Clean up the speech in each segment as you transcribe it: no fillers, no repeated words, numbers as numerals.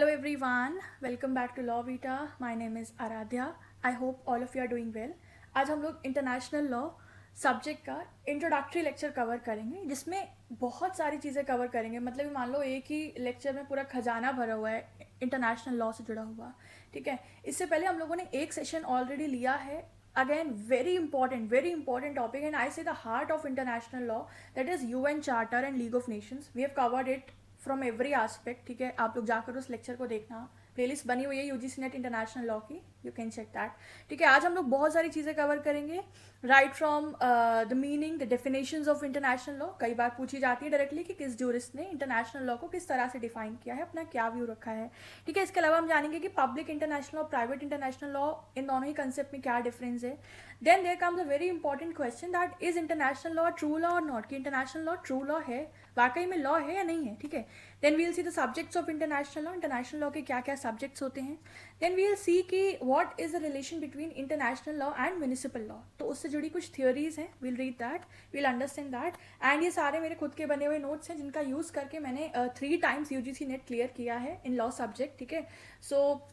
Hello everyone, welcome back to Law Vita. My name is Aradhya. I hope all of you are doing well. आज हम लोग international law subject का introductory lecture cover करेंगे जिसमें बहुत सारी चीज़ें कवर करेंगे. मतलब मान लो एक ही लेक्चर में पूरा खजाना भरा हुआ है इंटरनेशनल लॉ से जुड़ा हुआ. ठीक है, इससे पहले हम लोगों ने एक सेशन ऑलरेडी लिया है. Again, very important topic, and I say the heart of international law, that is UN Charter and League of Nations. We have covered it from every aspect. ठीक है, आप लोग जाकर उस लेक्चर को देखना. प्लेलिस्ट बनी हुई है यूजीसी नेट इंटरनेशनल लॉ की, यू कैन चेक दैट. ठीक है, आज हम लोग बहुत सारी चीज़ें कवर करेंगे. Right from the meaning, the definitions of international law. कई बार पूछी जाती है डायरेक्टली कि किस जूरिस्ट ने इंटरनेशनल लॉ को किस तरह से डिफाइन किया है, अपना क्या व्यू रखा है. ठीक है, इसके अलावा हम जानेंगे कि पब्लिक इंटरनेशनल और प्राइवेट इंटरनेशनल लॉ, इन दोनों ही कंसेप्ट में क्या डिफरेंस है. Then there comes a very important question that is international law true law और नॉट, कि इंटरनेशनल लॉ ट्रू लॉ है, वाकई में लॉ है या नहीं है. ठीक है, then we will see the subjects of international law. International law के क्या क्या सब्जेक्ट्स होते हैं. देन वी विल सी कि what is the relation between international law and municipal law. तो उससे जुड़ी कुछ थियोरीज हैं, we'll read that, we'll understand that. And ये सारे मेरे खुद के बने हुए नोट्स हैं जिनका यूज़ करके मैंने 3 times यूजीसी नेट क्लियर किया है इन लॉ सब्जेक्ट. ठीक है, सो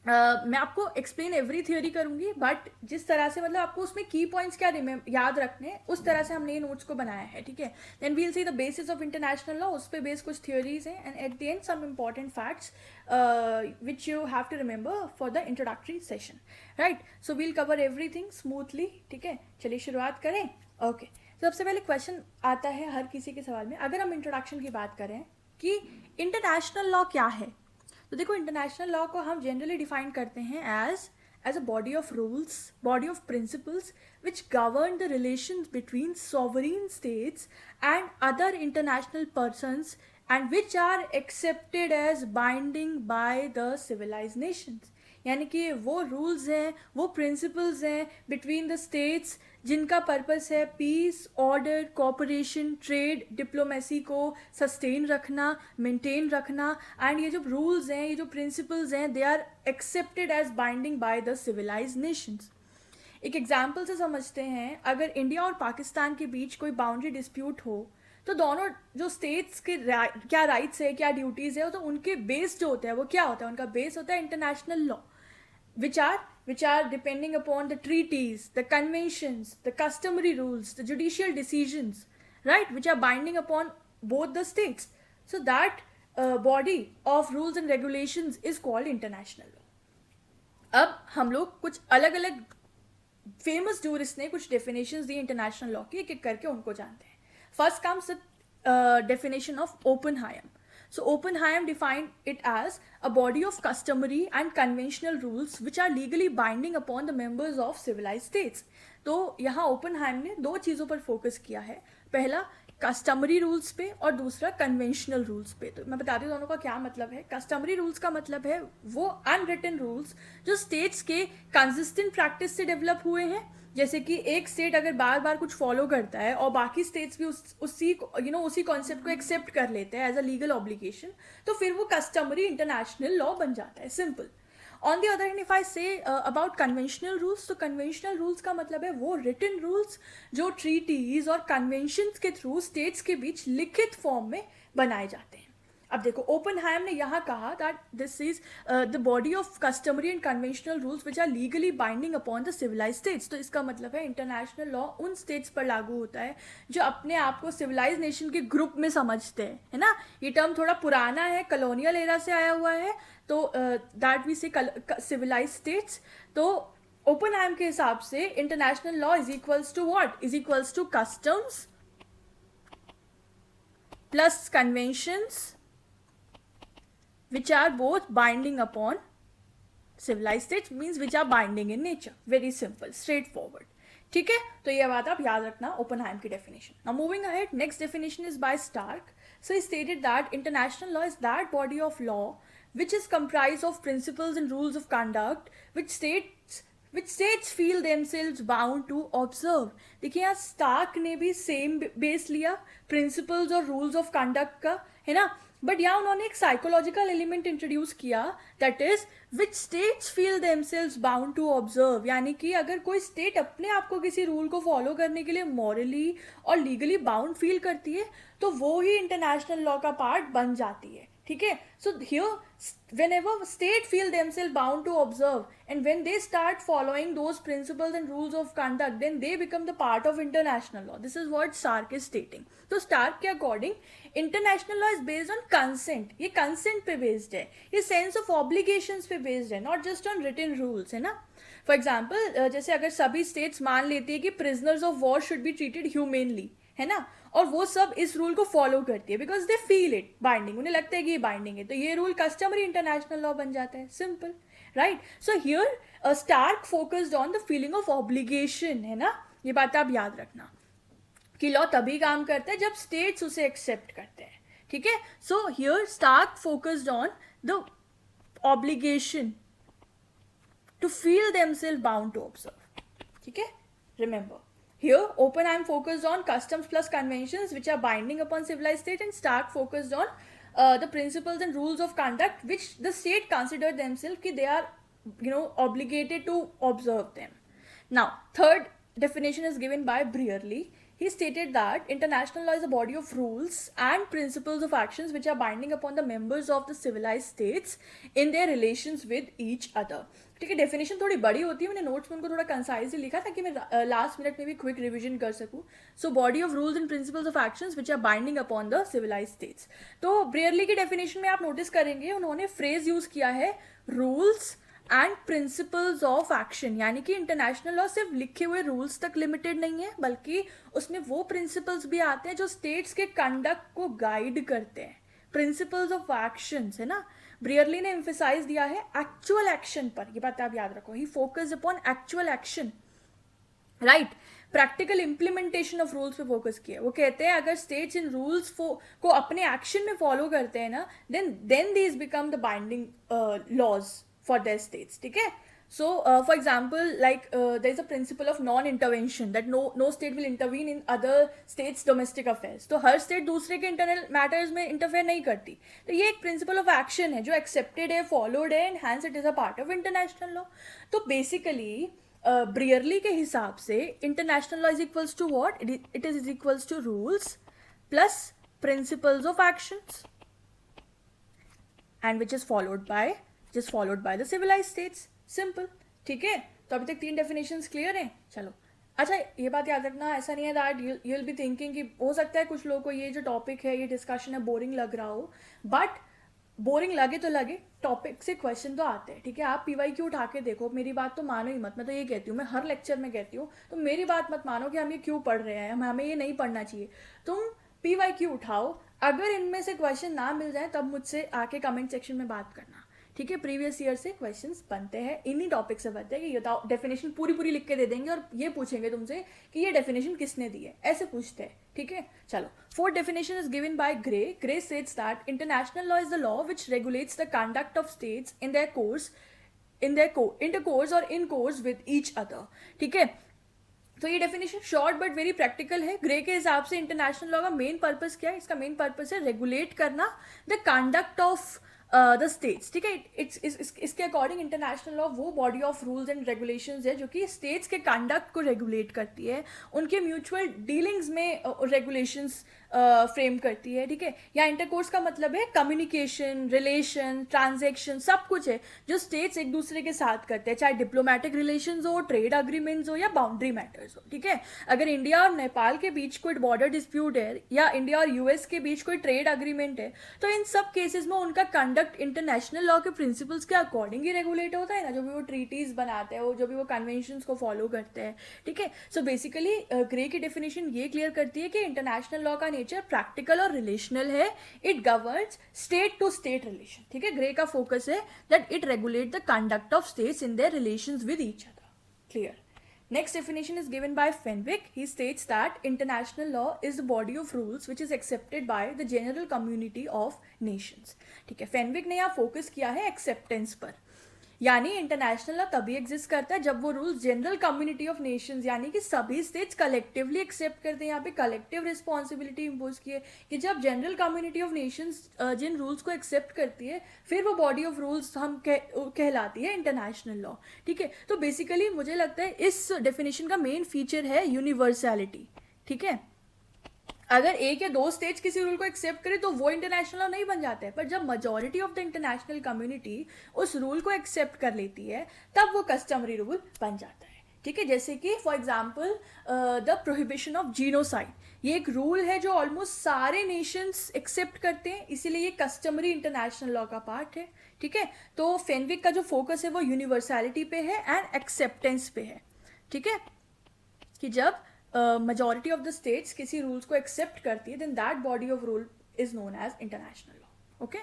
मैं आपको एक्सप्लेन एवरी थियोरी करूंगी, बट जिस तरह से मतलब आपको उसमें की पॉइंट्स क्या याद रखने, उस तरह से हमने ये नोट्स को बनाया है. ठीक है, then we'll see the basis of international law, उस पर बेस कुछ थियोरीज हैं, and at the end some important facts which you have to remember for the introductory session. Right, so we'll cover everything smoothly. ठीक है, चलिए शुरुआत करें. Okay, सबसे पहले क्वेश्चन आता है हर किसी के सवाल में, अगर हम इंट्रोडक्शन की बात करें कि इंटरनेशनल लॉ क्या है. तो देखो, इंटरनेशनल लॉ को हम जनरली डिफाइन करते हैं as a body of rules, body of principles which govern the relations between sovereign states and other international persons and which are accepted as binding by the civilised nations. यानी कि वो rules हैं, वो principles हैं between the states जिनका purpose है peace, order, cooperation, trade, diplomacy को sustain रखना, मेंटेन रखना. एंड ये जो रूल्स हैं, ये जो प्रिंसिपल्स हैं, they are accepted as binding by the civilised nations. एक एग्जाम्पल से समझते हैं, अगर इंडिया और पाकिस्तान के बीच कोई बाउंड्री डिस्प्यूट हो तो दोनों जो स्टेट्स के क्या राइट्स है, क्या ड्यूटीज़ है, तो उनके बेस जो होता है वो क्या होता है, उनका बेस होता है international law, which are depending upon the treaties, the conventions, the customary rules, the judicial decisions, right, which are binding upon both the states. So that body of rules and regulations is called international law. अब हम लोग कुछ अलग अलग famous jurist ने कुछ definitions दी international law की, एक एक करके उनको जानते हैं. First comes the definition of Oppenheim. So Oppenheim defined it as a body of customary and conventional rules which are legally binding upon the members of civilized states. तो यहाँ Oppenheim ने 2 चीज़ों पर फोकस किया है. पहला कस्टमरी रूल्स पे और दूसरा कन्वेंशनल रूल्स पे. तो मैं बताती हूँ दोनों का क्या मतलब है. कस्टमरी रूल्स का मतलब है वो अनरिटन रूल्स जो स्टेट्स के कंसिस्टेंट प्रैक्टिस से डेवलप हुए हैं. जैसे कि एक स्टेट अगर बार बार कुछ फॉलो करता है और बाकी स्टेट्स भी उसी कॉन्सेप्ट को एक्सेप्ट कर लेते हैं एज अ लीगल ऑब्लिगेशन, तो फिर वो कस्टमरी इंटरनेशनल लॉ बन जाता है. Simple. On the other hand, if I say about conventional rules, तो कन्वेंशनल रूल्स का मतलब है वो रिटन रूल्स जो ट्रीटीज और कन्वेंशंस के थ्रू स्टेट्स के बीच लिखित फॉर्म में बनाए जाते हैं. अब देखो, ओपनहाइम ने यहाँ कहा that this is the body of customary and conventional rules which are legally binding upon the civilised states. तो इसका मतलब है इंटरनेशनल लॉ उन स्टेट्स पर लागू होता है जो अपने आप को सिविलाइज नेशन के ग्रुप में समझते हैं, है ना. ये टर्म थोड़ा पुराना है, कॉलोनियल एरा से आया हुआ है, तो that we say civilise states. तो ओपनहाइम के हिसाब से international law is equals to what, is equals to customs plus conventions which are both binding upon civilized states, means which are binding in nature. Very simple, straightforward. ठीक है, तो ये बात आप याद रखना ओपनहाइम की definition. Now moving ahead, next definition is by Stark. So he stated that international law is that body of law which is comprised of principles and rules of conduct which states feel themselves bound to observe. देखिए यहाँ Starke ने भी same base लिया principles और rules of conduct का, है ना. But यहाँ उन्होंने एक साइकोलॉजिकल एलिमेंट इंट्रोड्यूस किया, that is which states feel themselves bound to observe. यानी कि अगर कोई स्टेट अपने आप को किसी रूल को फॉलो करने के लिए मॉरली और लीगली बाउंड फील करती है तो वो ही इंटरनेशनल लॉ का पार्ट बन जाती है. ठीक है. So here, whenever state feel themselves bound to observe, and when they start following those principles and rules of conduct, then they become the part of international law. This is what Stark is stating. तो Stark के according international law is based on consent. ये consent पे based है, ये sense of obligations पे based है, not just on written rules, है ना. फॉर एग्जाम्पल जैसे अगर सभी स्टेट्स मान लेती है कि prisoners of war should be treated humanely, है ना, और वो सब इस रूल को फॉलो करती है because they feel it binding, उन्हें लगता है कि ये बाइंडिंग है, तो ये रूल कस्टमरी इंटरनेशनल लॉ बन जाता है. Simple, right. So here Starke focused on the feeling of obligation, है ना. ये बात आप याद रखना कि लॉ तभी काम करता है जब स्टेट्स उसे एक्सेप्ट करते हैं. ठीक है. So here Starke focused on the obligation to feel themselves bound to observe. Okay, remember here Oppenheim focused on customs plus conventions which are binding upon civilized state, and Stark focused on the principles and rules of conduct which the state considered themselves कि they are obligated to observe them. Now third definition is given by Brearley. He stated that international law is a body of rules and principles of actions which are binding upon the members of the civilized states in their relations with each other. ठीक है. Definition थोड़ी बड़ी होती है, मैंने notes में उनको थोड़ा कंसाइजली लिखा ताकि मैं लास्ट मिनट में भी क्विक रिविजन कर सकूं. So body of rules and principles of actions which are binding upon the civilised states. तो ब्रेयरली की डेफिनेशन में आप नोटिस करेंगे उन्होंने फ्रेज यूज किया है rules and principles of action, यानी कि इंटरनेशनल लॉ सिर्फ लिखे हुए रूल्स तक लिमिटेड नहीं है बल्कि उसमें वो प्रिंसिपल्स भी आते हैं जो स्टेट्स के कंडक्ट को गाइड करते हैं. प्रिंसिपल्स ऑफ एक्शंस, है ना. ब्रियरली ने एम्फेसाइज दिया है एक्चुअल एक्शन पर, ये बात आप याद रखो. He focus upon actual action, right. Practical implementation of rules पे फोकस किया. वो कहते हैं अगर स्टेट्स इन रूल्स को अपने एक्शन में फॉलो करते हैं ना, then these become the binding laws for their states. ठीक है. So, for example, like there is a principle of non-intervention that no state will intervene in other states' domestic affairs. तो हर state दूसरे के internal matters में interfere नहीं करती. तो ये एक principle of action है जो accepted है, followed है, and hence it is a part of international law. तो basically Brearley के हिसाब से international law is equals to what? It is equals to rules plus principles of actions, and which is followed by the civilized states. Simple. ठीक है. तो अभी तक 3 definitions clear हैं. चलो. अच्छा, ये बात याद रखना, ऐसा नहीं है that you will be thinking कि हो सकता है कुछ लोगों को ये जो टॉपिक है, ये डिस्कशन है, बोरिंग लग रहा हो. बट बोरिंग लगे तो लगे, टॉपिक से क्वेश्चन तो आते हैं. ठीक है. आप PYQ उठा के देखो, मेरी बात तो मानो ही मत. मैं तो ये कहती हूँ, मैं हर लेक्चर में कहती हूँ, तो मेरी बात मत मानो कि हम ये क्यों पढ़ रहे हैं, हमें ये नहीं पढ़ना चाहिए. तुम PYQ उठाओ, अगर इनमें से क्वेश्चन ना मिल जाए तब मुझसे आके कमेंट सेक्शन में बात करना. ठीक है. प्रीवियस ईयर से क्वेश्चंस बनते हैं, इन्हीं टॉपिक से बनते हैं कि ये डेफिनेशन पूरी लिख के दे देंगे और ये पूछेंगे तुमसे कि ये डेफिनेशन किसने दी है, ऐसे पूछते हैं. ठीक है. चलो. Fourth definition is given by grey. Grey sets that international law is the law which regulates the conduct of states in there course intercourse और इन कोर्स विद ईच अदर. ठीक है. तो ये definition short but very practical है. Grey के हिसाब से international law का मेन पर्पस क्या है? इसका मेन पर्पस है रेगुलेट करना the conduct of the states. ठीक है. इसके अकॉर्डिंग इंटरनेशनल लॉ वो body of rules and regulations है जो कि स्टेट्स के कंडक्ट को रेगुलेट करती है, उनके म्यूचुअल डीलिंग्स में रेगुलेशंस फ्रेम करती है. ठीक है. या इंटरकोर्स का मतलब है कम्युनिकेशन, रिलेशन, ट्रांजेक्शन, सब कुछ है जो स्टेट्स एक दूसरे के साथ करते हैं, चाहे डिप्लोमेटिक रिलेशंस हो, ट्रेड अग्रीमेंट्स हो या बाउंड्री मैटर्स हो. ठीक है. अगर इंडिया और नेपाल के बीच कोई बॉर्डर डिस्प्यूट है या इंडिया और US के बीच कोई ट्रेड अग्रीमेंट है, तो इन सब केसेस में उनका कंडक्ट इंटरनेशनल लॉ के प्रिंसिपल्स के अकॉर्डिंग ही रेगुलेट होता है ना, जो भी वो ट्रीटीज बनाते हैं, जो भी वो कन्वेंशंस को फॉलो करते हैं. ठीक है. सो बेसिकली ग्रे की डेफिनेशन ये क्लियर करती है कि इंटरनेशनल लॉ का नेचर प्रैक्टिकल और रिलेशनल है. It governs state to state relation. ठीक है. ग्रे का फोकस है that it regulate the conduct of states in their relations with each other. Clear. Next definition is given by Fenwick. He states that international law is the body of rules which is accepted by the general community of nations. ठीक है. Fenwick ने यहाँ focus किया है acceptance पर, यानी international law तभी exist करता है जब वो rules general community of Nations यानी कि सभी स्टेट्स कलेक्टिवली एक्सेप्ट करते हैं. यहाँ पे कलेक्टिव रिस्पॉन्सिबिलिटी इम्पोज की है कि जब जनरल कम्युनिटी ऑफ नेशंस जिन रूल्स को एक्सेप्ट करती है, फिर वो बॉडी ऑफ रूल्स हम कहलाती है इंटरनेशनल लॉ. ठीक है. तो बेसिकली मुझे लगता है इस डेफिनेशन का मेन फीचर है यूनिवर्सैलिटी. ठीक है. अगर एक या दो स्टेट्स किसी रूल को एक्सेप्ट करे तो वो इंटरनेशनल लॉ नहीं बन जाता है, पर जब majority of the international community उस रूल को एक्सेप्ट कर लेती है तब वो कस्टमरी रूल बन जाता है। ठीक है, जैसे कि for example the prohibition of genocide, ये एक रूल है जो ऑलमोस्ट सारे नेशंस एक्सेप्ट करते हैं, इसीलिए ये कस्टमरी इंटरनेशनल लॉ का पार्ट है। ठीक है, तो फेनविक का जो फोकस है वो यूनिवर्सैलिटी पे है एंड एक्सेप्टेंस पे है। ठीक है, कि जब majority of the states किसी rules को accept करती है then that body of rule is known as international law. Okay,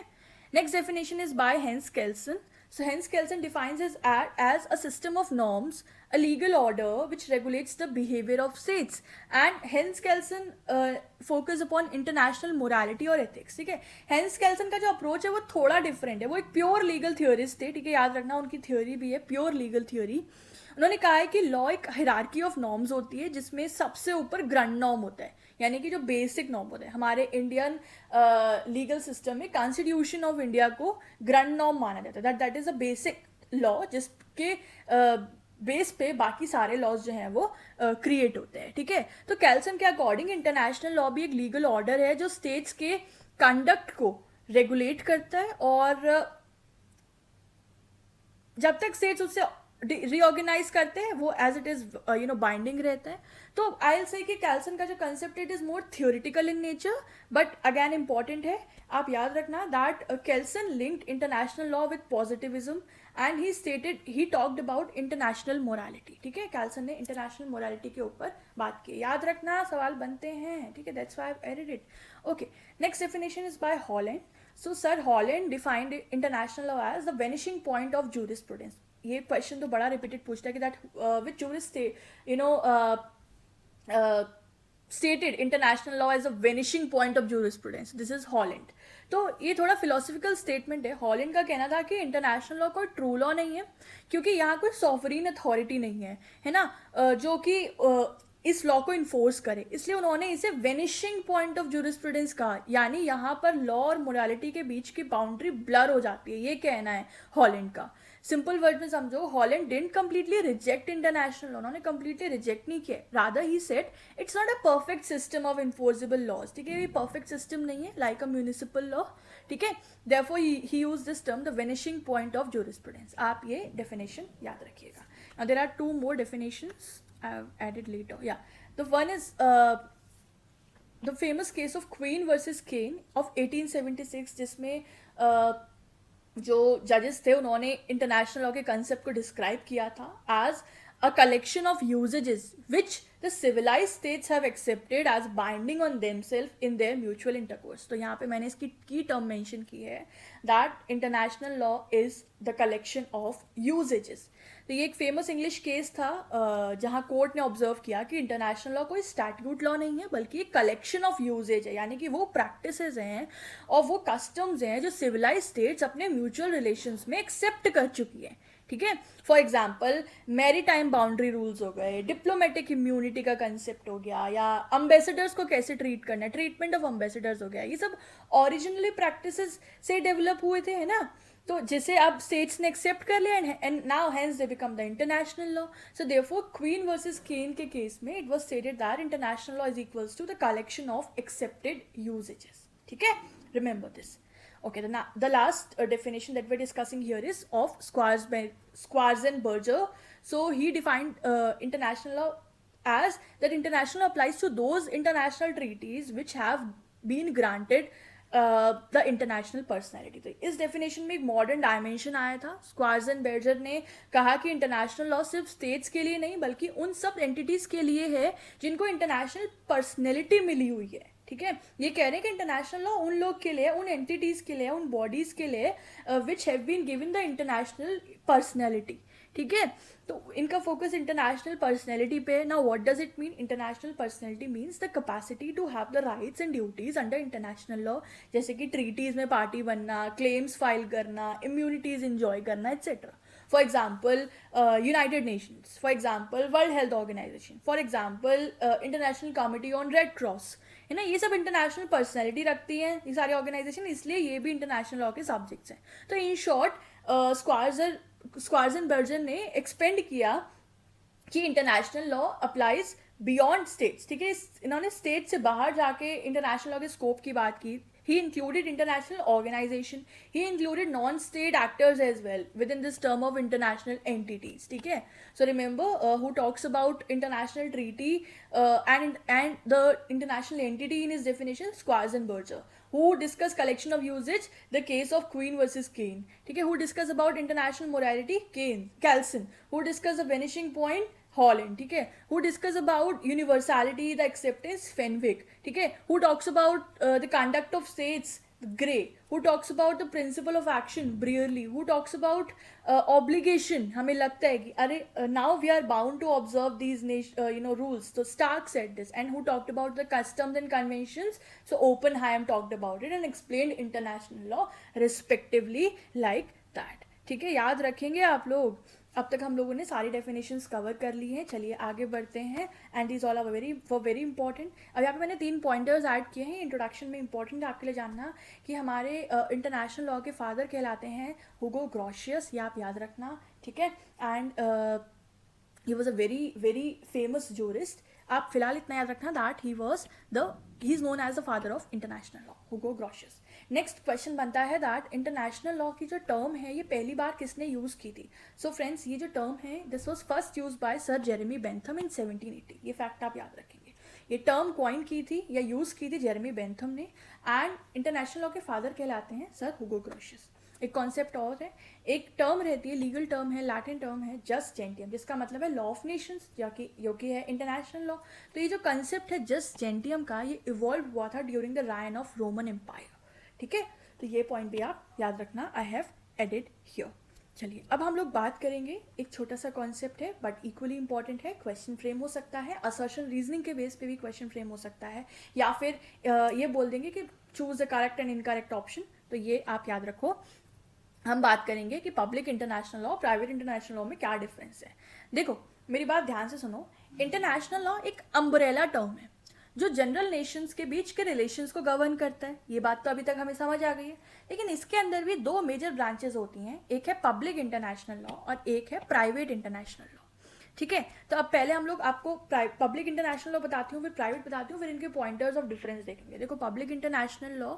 next definition is by Hans Kelsen. So Hans Kelsen defines as a system of norms, a legal order which regulates the behavior of states. And Hans Kelsen focus upon international morality और ethics. ठीक है, Hans Kelsen का जो approach है वो थोड़ा different है, वो एक pure legal theorist थे। ठीक है, याद रखना उनकी theory भी है pure legal theory। उन्होंने कहा है कि लॉ एक हायरार्की ऑफ नॉर्म्स होती है जिसमें सबसे ऊपर ग्रैंड नॉर्म होता है, यानी कि जो बेसिक नॉर्म होता है। हमारे इंडियन लीगल सिस्टम में कॉन्स्टिट्यूशन ऑफ इंडिया को ग्रैंड नॉर्म माना जाता है, that is a basic law जिसके बेस पे बाकी सारे लॉज जो हैं वो क्रिएट होते हैं। ठीक है, तो कैल्सन के अकॉर्डिंग इंटरनेशनल लॉ भी एक लीगल ऑर्डर है जो स्टेट्स के कंडक्ट को रेगुलेट करता है, और जब तक स्टेट्स उससे रीऑर्गेनाइज करते हैं वो एज इट इज बाइंडिंग रहता है। तो आई विल से कि कैल्सन का जो concept it is more theoretical in nature, but again important है, आप याद रखना that Kelsen linked international law with positivism and he talked about international morality. ठीक है, कैल्सन ने इंटरनेशनल मोरालिटी के ऊपर बात की, याद रखना सवाल बनते हैं। ठीक है, that's why I added it. Okay, next definition is by Holland. So sir Holland defined international law as the vanishing point of jurisprudence. ये क्वेश्चन तो बड़ा रिपीटेड पूछता है कि that which jurist stated international law as a vanishing point of jurisprudence. This is Holland. तो ये थोड़ा philosophical statement है। हॉलैंड का कहना था कि इंटरनेशनल लॉ कोई ट्रू लॉ नहीं है क्योंकि यहाँ कोई सॉवरीन अथॉरिटी नहीं है ना, जो कि इस लॉ को इन्फोर्स करे, इसलिए उन्होंने इसे वेनिशिंग पॉइंट ऑफ जूरिस्प्रूडेंस कहा, यानी यहाँ पर लॉ और मोरालिटी के बीच की बाउंड्री ब्लर हो जाती है, ये कहना है हॉलैंड का। सिंपल वर्ड में समझो, Holland didn't completely reject international law, उन्होंने कंप्लीटली रिजेक्ट नहीं किया, rather he said it's not a perfect system of enforceable laws. ठीक है, ये परफेक्ट सिस्टम नहीं है लाइक अ म्यूनिसिपल लॉ। ठीक है, therefore he used this term the vanishing point of jurisprudence. आप ये डेफिनेशन याद रखिएगा। Now there are two more definitions I have added later. Yeah, the one is the famous case of Queen versus Kane of 1876, जिसमें जो जजेस थे उन्होंने international law के कंसेप्ट को डिस्क्राइब किया था as a collection of usages which the civilized states have accepted as binding on themselves in their mutual intercourse. तो यहाँ पे मैंने इसकी की टर्म मेंशन की है that international law is the collection of usages. तो ये एक फेमस इंग्लिश केस था जहाँ कोर्ट ने ऑब्जर्व किया कि इंटरनेशनल लॉ कोई स्टैट्यूट लॉ नहीं है बल्कि एक कलेक्शन ऑफ यूजेज है, यानी कि वो प्रैक्टिसेस हैं और वो कस्टम्स हैं जो सिविलाइज स्टेट्स अपने म्यूचुअल रिलेशंस में एक्सेप्ट कर चुकी है। ठीक है, for example maritime boundary rules हो गए, डिप्लोमेटिक इम्यूनिटी का कंसेप्ट हो गया, या अम्बेसडर्स को कैसे ट्रीट करना है, ट्रीटमेंट ऑफ अम्बेसडर्स हो गया, ये सब ओरिजिनली प्रैक्टिसेस से डेवलप हुए थे, है ना। तो जिसे अब स्टेट्स ने एक्सेप्ट कर लिया and now hence they become the international law. So therefore queen versus Keyn के केस में it was stated that international law is equals to the collection of accepted usages. ठीक है, remember this. Okay, the last definition that we're discussing here is of Schwarzenberger. So he defined international law as that international applies to those international treaties which have been granted the international personality. तो इस definition में एक modern dimension आया था। Schwarzenberger ने कहा कि international law सिर्फ states के लिए नहीं बल्कि उन सब entities के लिए है जिनको international personality मिली हुई है। ठीक है, ये कह रहे हैं कि इंटरनेशनल लॉ उन लोग के लिए, उन एंटिटीज के लिए, उन बॉडीज के लिए which have been given the international personality. ठीक है, तो इनका फोकस इंटरनेशनल पर्सनैलिटी पे। ना what does it mean? International personality means the capacity to have the rights and duties under international law, जैसे कि ट्रीटीज में पार्टी बनना, क्लेम्स फाइल करना, इम्यूनिटीज इंजॉय करना, etcetera. For example United Nations, for example World Health Organization, for example International Committee on Red Cross, है ना, ये सब इंटरनेशनल पर्सनैलिटी रखती हैं ये सारी ऑर्गेनाइजेशन, इसलिए ये भी इंटरनेशनल लॉ के सब्जेक्ट्स हैं। तो इन शॉर्ट स्क्वार्ज़नबर्गर ने एक्सपेंड किया कि international law applies beyond states, ठीक है, इन्होंने स्टेट से बाहर जाके इंटरनेशनल लॉ के स्कोप की बात की. He included international organization. He included non-state actors as well within this term of international entities. ठीक है. So remember who talks about international treaty and the international entity in his definition, Schwarzenberger. Who discuss collection of usage, the case of Queen versus Kane. ठीक है. Who discuss about international morality, Kelsen. Who discuss the vanishing point, Holland. ठीक है. Who discuss about universality the acceptance, Fenwick. ठीक है. Who talks about the conduct of states, Gray. Who talks about the principle of action, Brierly. Who talks about obligation, हमें लगता है कि अरे now we are bound to observe these rules, तो Starke said this. And who talked about the customs and conventions, so Oppenheim talked about it and explained international law respectively like that. ठीक है. याद रखेंगे आप लोग. अब तक हम लोगों ने सारी डेफिनेशंस कवर कर ली हैं. चलिए आगे बढ़ते हैं. And these all are very important. अब यहाँ पे मैंने 3 पॉइंटर्स ऐड किए हैं इंट्रोडक्शन में. इंपॉर्टेंट आपके लिए जानना कि हमारे इंटरनेशनल लॉ के फादर कहलाते हैं हुगो ग्रोशियस. ये आप याद रखना. ठीक है. And he was a very famous jurist. आप फिलहाल इतना याद रखना that he is known as the father of international law, Hugo Grotius. Next question बनता है दैट इंटरनेशनल लॉ की जो टर्म है ये पहली बार किसने यूज़ की थी. सो फ्रेंड्स, ये जो टर्म है this was first use by sir Jeremy Bentham in 1780. ये फैक्ट आप याद रखेंगे. ये टर्म कॉइन की थी या यूज़ की थी जेरेमी बेंथम ने. एंड इंटरनेशनल लॉ के फादर कहलाते हैं सर हुगो ग्रोशियस. एक कॉन्सेप्ट और है, एक टर्म रहती है, लीगल टर्म है, लैटिन टर्म है जस्ट जेंटियम, जिसका मतलब है लॉ ऑफ नेशंस, जो कि है इंटरनेशनल लॉ. तो ये जो कंसेप्ट है जस्ट जेंटियम का, ये इवॉल्व हुआ था during the reign of Roman Empire. ठीक है. तो ये पॉइंट भी आप याद रखना. I have added here. चलिए अब हम लोग बात करेंगे. एक छोटा सा कॉन्सेप्ट है बट इक्वली इंपॉर्टेंट है. क्वेश्चन फ्रेम हो सकता है, असर्शन रीजनिंग के बेस पे भी क्वेश्चन फ्रेम हो सकता है, या फिर ये बोल देंगे कि choose the correct and incorrect option. तो ये आप याद रखो. हम बात करेंगे कि public international law, private international law में क्या डिफरेंस है. देखो मेरी बात ध्यान से सुनो. इंटरनेशनल लॉ एक अम्ब्रेला टर्म है जो जनरल नेशंस के बीच के रिलेशंस को गवर्न करता है. ये बात तो अभी तक हमें समझ आ गई है. लेकिन इसके अंदर भी 2 मेजर ब्रांचेस होती हैं. एक है पब्लिक इंटरनेशनल लॉ और एक है प्राइवेट इंटरनेशनल लॉ. ठीक है. तो अब पहले हम लोग आपको पब्लिक इंटरनेशनल लॉ बताती हूँ, फिर प्राइवेट बताती हूँ, फिर इनके पॉइंटर्स ऑफ डिफरेंस देखेंगे. देखो पब्लिक इंटरनेशनल लॉ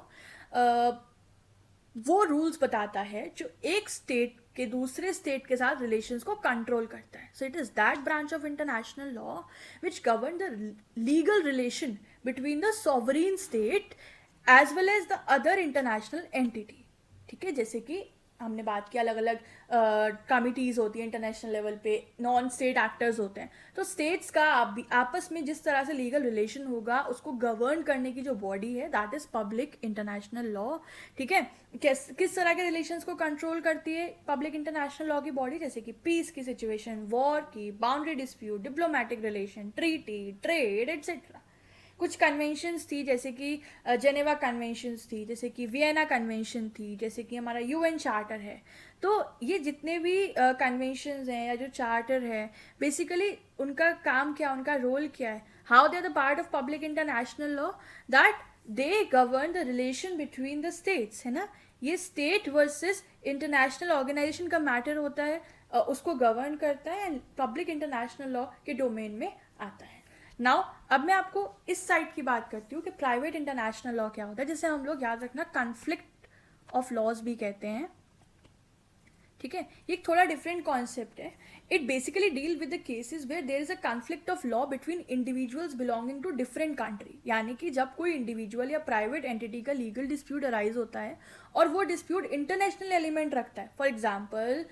वो रूल्स बताता है जो एक स्टेट के दूसरे स्टेट के साथ रिलेशंस को कंट्रोल करता है. So it is that branch of international law which govern the legal relation between the sovereign state as well as the other international entity. ठीक है. जैसे कि हमने बात की अलग अलग कमिटीज़ होती हैं इंटरनेशनल लेवल पे, नॉन स्टेट एक्टर्स होते हैं. तो स्टेट्स का आपस में जिस तरह से लीगल रिलेशन होगा उसको गवर्न करने की जो बॉडी है that is public international law. ठीक है. किस तरह के रिलेशंस को कंट्रोल करती है पब्लिक इंटरनेशनल लॉ की बॉडी, जैसे कि पीस की सिचुएशन, वॉर की, boundary dispute, diplomatic relation, treaty, trade etcetera. कुछ कन्वेंशंस थी जैसे कि जेनेवा कन्वेंशंस थी, जैसे कि वियना कन्वेंशन थी, जैसे कि हमारा यूएन चार्टर है. तो ये जितने भी कन्वेंशंस हैं या जो चार्टर है बेसिकली उनका काम क्या, उनका रोल क्या है, how they are the part of public international law, that they govern the relation between the states. है ना. ये स्टेट वर्सेस इंटरनेशनल ऑर्गेनाइजेशन का मैटर होता है, उसको गवर्न करता है एंड पब्लिक इंटरनेशनल लॉ के डोमेन में आता है. नाउ अब मैं आपको इस साइड की बात करती हूँ कि प्राइवेट इंटरनेशनल लॉ क्या होता है, जिसे हम लोग याद रखना कॉन्फ्लिक्ट ऑफ लॉज भी कहते हैं. ठीक है. ये एक थोड़ा डिफरेंट कॉन्सेप्ट है. It basically deal with the cases where there is a conflict of law between individuals belonging to different country. यानी कि जब कोई इंडिविजुअल या प्राइवेट एंटिटी का लीगल डिस्प्यूट अराइज होता है और वो डिस्प्यूट इंटरनेशनल एलिमेंट रखता है, for example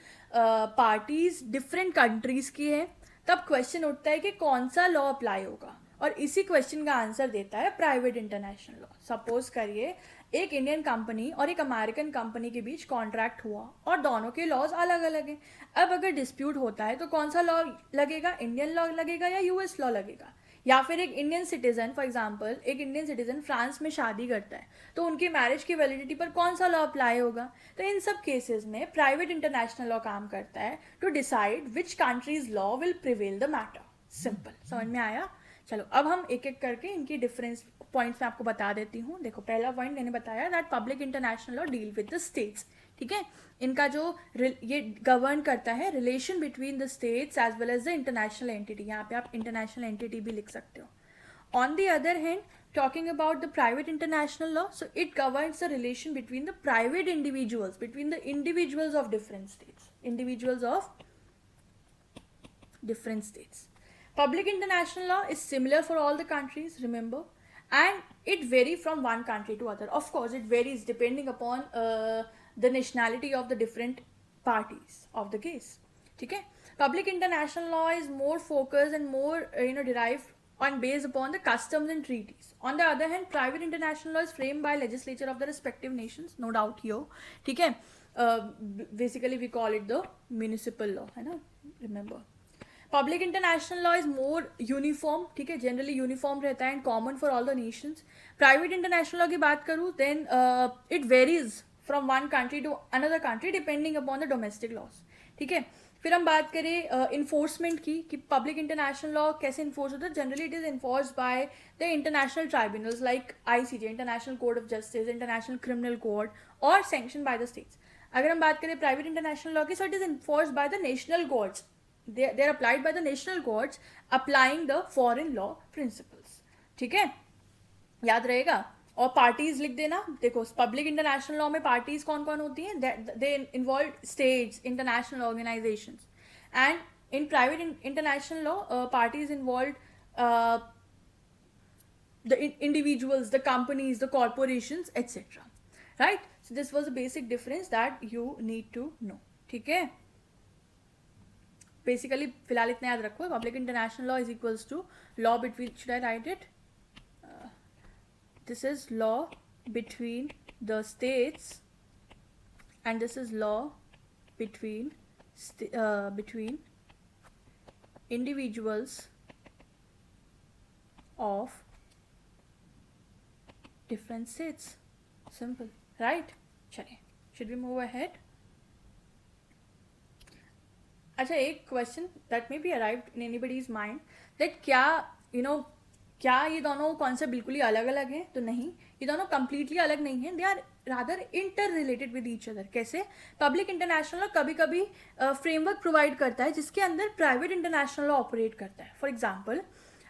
parties different countries की है, तब क्वेश्चन उठता है कि कौन सा लॉ अप्लाई होगा. और इसी क्वेश्चन का आंसर देता है प्राइवेट इंटरनेशनल लॉ. सपोज करिए एक इंडियन कंपनी और एक अमेरिकन कंपनी के बीच कॉन्ट्रैक्ट हुआ और दोनों के लॉज अलग अलग हैं. अब अगर डिस्प्यूट होता है तो कौन सा लॉ लगेगा, इंडियन लॉ लगेगा या यूएस लॉ लगेगा. या फिर एक इंडियन सिटीजन, फॉर एग्जांपल एक इंडियन सिटीजन फ्रांस में शादी करता है तो उनकी मैरिज की वैलिडिटी पर कौन सा लॉ अप्लाई होगा. तो इन सब केसेस में प्राइवेट इंटरनेशनल लॉ काम करता है to decide which country's law will prevail the matter. Simple. समझ में आया. चलो अब हम एक एक करके इनकी डिफरेंस पॉइंट्स मैं आपको बता देती हूँ. देखो पहला पॉइंट मैंने बताया that public international law deal with the states. ठीक है. इनका जो ये गवर्न करता है relation between the states as well as the international entity. यहाँ पे आप इंटरनेशनल एंटिटी भी लिख सकते हो. On the other hand, talking about the private international law, so it governs the relation between the private individuals, between the individuals of different states, individuals of different states. Public international law is similar for all the countries, remember, and it vary from one country to other. Of course, it varies depending upon the nationality of the different parties of the case. Okay? Public international law is more focused and more derived on based upon the customs and treaties. On the other hand, private international law is framed by legislature of the respective nations, no doubt here. ठीक है. Basically we call it the municipal law, है ना, remember. Public international law is more uniform, ठीक है, generally uniform रहता है and common for all the nations. Private international law की बात करूँ then it varies from one country to another country depending upon the domestic laws. ठीक है. फिर हम बात करें इन्फोर्समेंट की कि पब्लिक इंटरनेशनल लॉ कैसे इन्फोर्स होता है. Generally it is enforce by the international tribunals like ICJ, international court of justice, international criminal court, और सैंक्शन बाय द स्टेट्स. अगर हम बात करें प्राइवेट इंटरनेशनल लॉ की, so it is enforce by the national courts. They are applied by the national courts applying the foreign law principles. ठीक है, याद रहेगा. और पार्टीज लिख देना. देखो पब्लिक इंटरनेशनल लॉ में पार्टीज कौन कौन होती हैं. They involve states, international organisations. And in private international law parties involve the individuals, the companies, the corporations, etc. Right? So this was a basic difference that you need to know. ठीक है. Basically फिलहाल इतना याद रखो. Public international law is equals to law between, should I write it? This is law between the states and this is law between individuals of different states. Simple, right? चलिए, should we move ahead? अच्छा, एक question that may be arrived in anybody's mind that क्या क्या ये दोनों concept बिल्कुल ही अलग अलग हैं. तो नहीं, ये दोनों कंप्लीटली अलग नहीं हैं. They are rather interrelated with each other. कैसे? पब्लिक इंटरनेशनल लॉ कभी कभी फ्रेमवर्क प्रोवाइड करता है जिसके अंदर प्राइवेट इंटरनेशनल लॉ ऑपरेट करता है. For example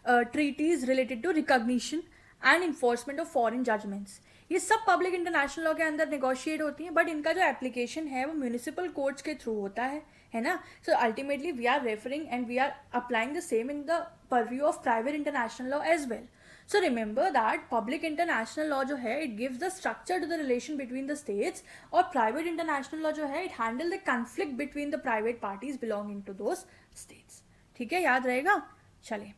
treaties related to recognition and enforcement of foreign judgments. ये सब पब्लिक इंटरनेशनल लॉ के अंदर नेगोशिएट होती हैं, बट इनका जो एप्लीकेशन है वो म्यूनिसिपल कोर्ट्स के थ्रू होता है ना. So ultimately we are referring and we are applying the same in the purview of private international law as well. So remember that public international law जो है it gives the structure to the relation between the states, और private international law जो है it handle the conflict between the private parties belonging to those states. ठीक है, याद रहेगा. चलिए,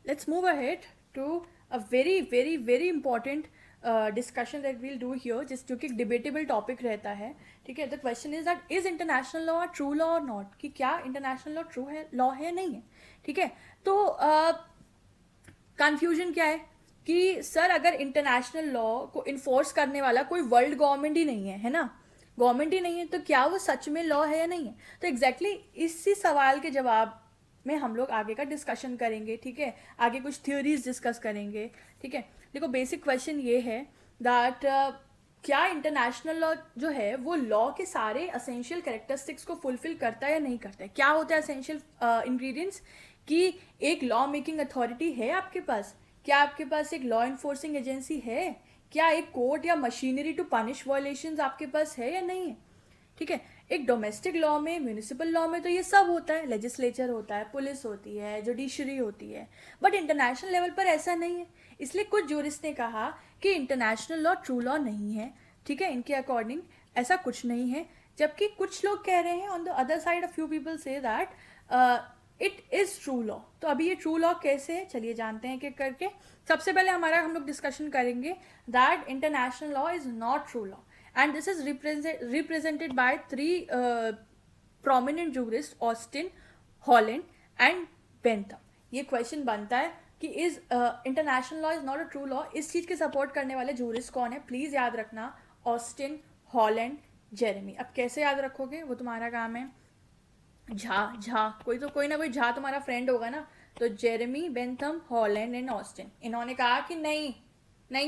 let's move ahead to a very very very important discussion that we'll do here, जो कि डिबेटेबल टॉपिक रहता है. ठीक है, the question is that is international law a true law और नॉट, कि क्या इंटरनेशनल लॉ ट्रू है, लॉ है, नहीं है. ठीक है, तो कन्फ्यूजन क्या है कि सर अगर इंटरनेशनल लॉ को इन्फोर्स करने वाला कोई वर्ल्ड गवर्नमेंट ही नहीं है ना, गवर्नमेंट ही नहीं है, तो क्या वो सच में लॉ है या नहीं है. तो एग्जैक्टली इसी सवाल के जवाब में हम लोग आगे का डिस्कशन करेंगे. ठीक है, आगे कुछ थ्योरीज डिस्कस करेंगे. ठीक है, देखो बेसिक क्वेश्चन ये है दैट क्या इंटरनेशनल लॉ जो है वो लॉ के सारे असेंशियल कैरेक्टरिस्टिक्स को फुलफिल करता है या नहीं करता है. क्या होता है असेंशियल इंग्रेडिएंट्स, कि एक लॉ मेकिंग अथॉरिटी है आपके पास, क्या आपके पास एक लॉ इन्फोर्सिंग एजेंसी है, क्या एक कोर्ट या मशीनरी टू पनिश वायलेशंस आपके पास है या नहीं है. ठीक है, एक डोमेस्टिक लॉ में, म्यूनिसिपल लॉ में तो ये सब होता है, लेजिस्लेचर होता है, पुलिस होती है, जुडिशरी होती है, बट इंटरनेशनल लेवल पर ऐसा नहीं है. इसलिए कुछ जूरिस्ट ने कहा कि इंटरनेशनल लॉ ट्रू लॉ नहीं है. ठीक है, इनके अकॉर्डिंग ऐसा कुछ नहीं है, जबकि कुछ लोग कह रहे हैं on the other side a few people say that it is true law. तो अभी ये ट्रू लॉ कैसे है, चलिए जानते हैं कि करके. सबसे पहले हम लोग डिस्कशन करेंगे that international law is not true law, and this is represented by three prominent jurists, Austin, Holland and Bentham. ये क्वेश्चन बनता है कि is international law is not a true law. इस चीज़ के सपोर्ट करने वाले जूरिस्ट कौन है, प्लीज़ याद रखना, ऑस्टिन, हॉलैंड, जेरेमी. अब कैसे याद रखोगे, वो तुम्हारा काम है. झा कोई ना कोई झा तुम्हारा फ्रेंड होगा ना. तो Jeremy, Bentham, Holland and Austin, इन्होंने कहा कि नहीं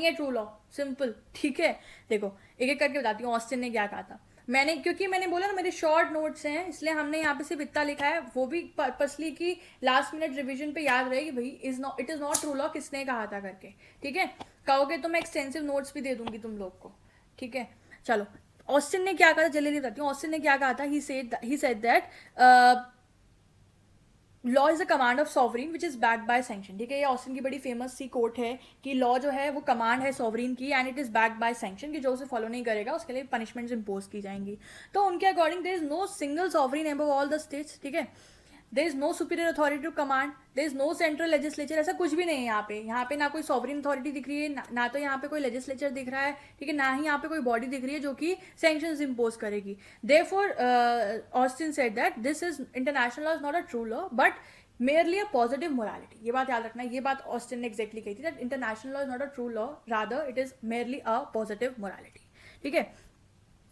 है ट्रू लॉ, सिंपल. ठीक है, देखो एक एक करके बताती हूँ ऑस्टिन ने क्या कहा था. मैंने क्योंकि मैंने बोला ना मेरे शॉर्ट नोट्स हैं, इसलिए हमने यहाँ पे सिर्फ इतना लिखा है, वो भी पर्पसली कि लास्ट मिनट रिवीजन पे याद रहे कि भाई it is not true law किसने कहा था करके, ठीक है। कहोगे तो मैं एक्सटेंसिव नोट्स भी दे दूंगी तुम लोग को, ठीक है। चलो, ऑस्टिन ने क्या कहा था, जल्दी बताती हूँ। ऑस्टिन ने क्या कहा था, he said that law is a command of sovereign which is backed by sanction, ठीक है। ये ऑस्टिन की बड़ी फेमस सी कोट है कि लॉ जो है वो कमांड है सॉवरीन की and it is backed by sanction, कि जो उसे फॉलो नहीं करेगा उसके लिए पनिशमेंट्स इंपोज की जाएंगी। तो उनके according there is no single sovereign above all the states, ठीक है। There is no superior authority to command, there is no central legislature, ऐसा कुछ भी नहीं है यहाँ पे ना कोई सॉवरीन अथॉरिटी दिख रही है, ना तो यहाँ पे कोई लेजिस्लेचर दिख रहा है, ठीक है, ना ही यहाँ पे कोई बॉडी दिख रही है जो कि सैंक्शंस इंपोज करेगी। Therefore Austin said that this is international law is not a true law but merely a positive morality. ये बात याद रखना, ये बात ऑस्टिन ने एग्जैक्टली कही थी, that international law is not a true law, rather it is merely a positive morality, ठीक है।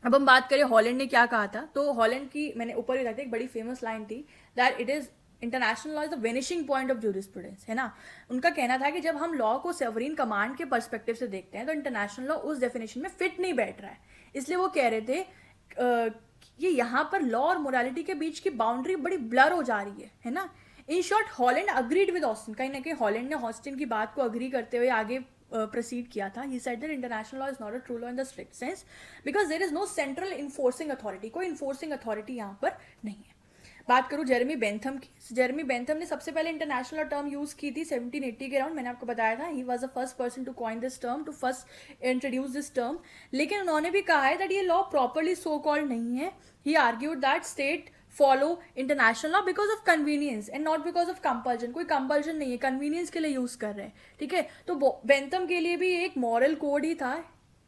अब हम बात करें हॉलैंड ने क्या कहा था, तो हॉलैंड की मैंने ऊपर भी बताई, एक बड़ी फेमस लाइन थी that it is international law is the vanishing point of jurisprudence, है ना। उनका कहना था कि जब हम लॉ को सॉवरीन कमांड के पर्सपेक्टिव से देखते हैं तो इंटरनेशनल लॉ उस डेफिनेशन में फिट नहीं बैठ रहा है। इसलिए वो कह रहे थे कि यहाँ पर लॉ और मोरालिटी के बीच की बाउंड्री बड़ी ब्लर हो जा रही है ना। In short Holland agreed with Austin, कहीं ना कहीं हॉलैंड ने ऑस्टिन की बात को अग्री करते हुए आगे प्रोसीड किया था। He said that international law is not a true law in the strict sense because there is no central enforcing authority, कोई इन्फोर्सिंग अथॉरिटी यहाँ पर नहीं है। बात करूँ जेरेमी बेंथम की, जेरेमी बेंथम ने सबसे पहले इंटरनेशनल टर्म यूज की थी 1780 के अराउंड, मैंने आपको बताया था। He was the first person to coin this term, to first introduce this term. लेकिन उन्होंने भी कहा है दैट ये लॉ प्रॉपरली सो कॉल्ड नहीं है। He argued that state follow international law because of convenience and not because of compulsion, कोई compulsion नहीं है, कन्वीनियंस के लिए यूज कर रहे हैं, ठीक है। तो बेंथम के लिए भी एक मॉरल कोड ही था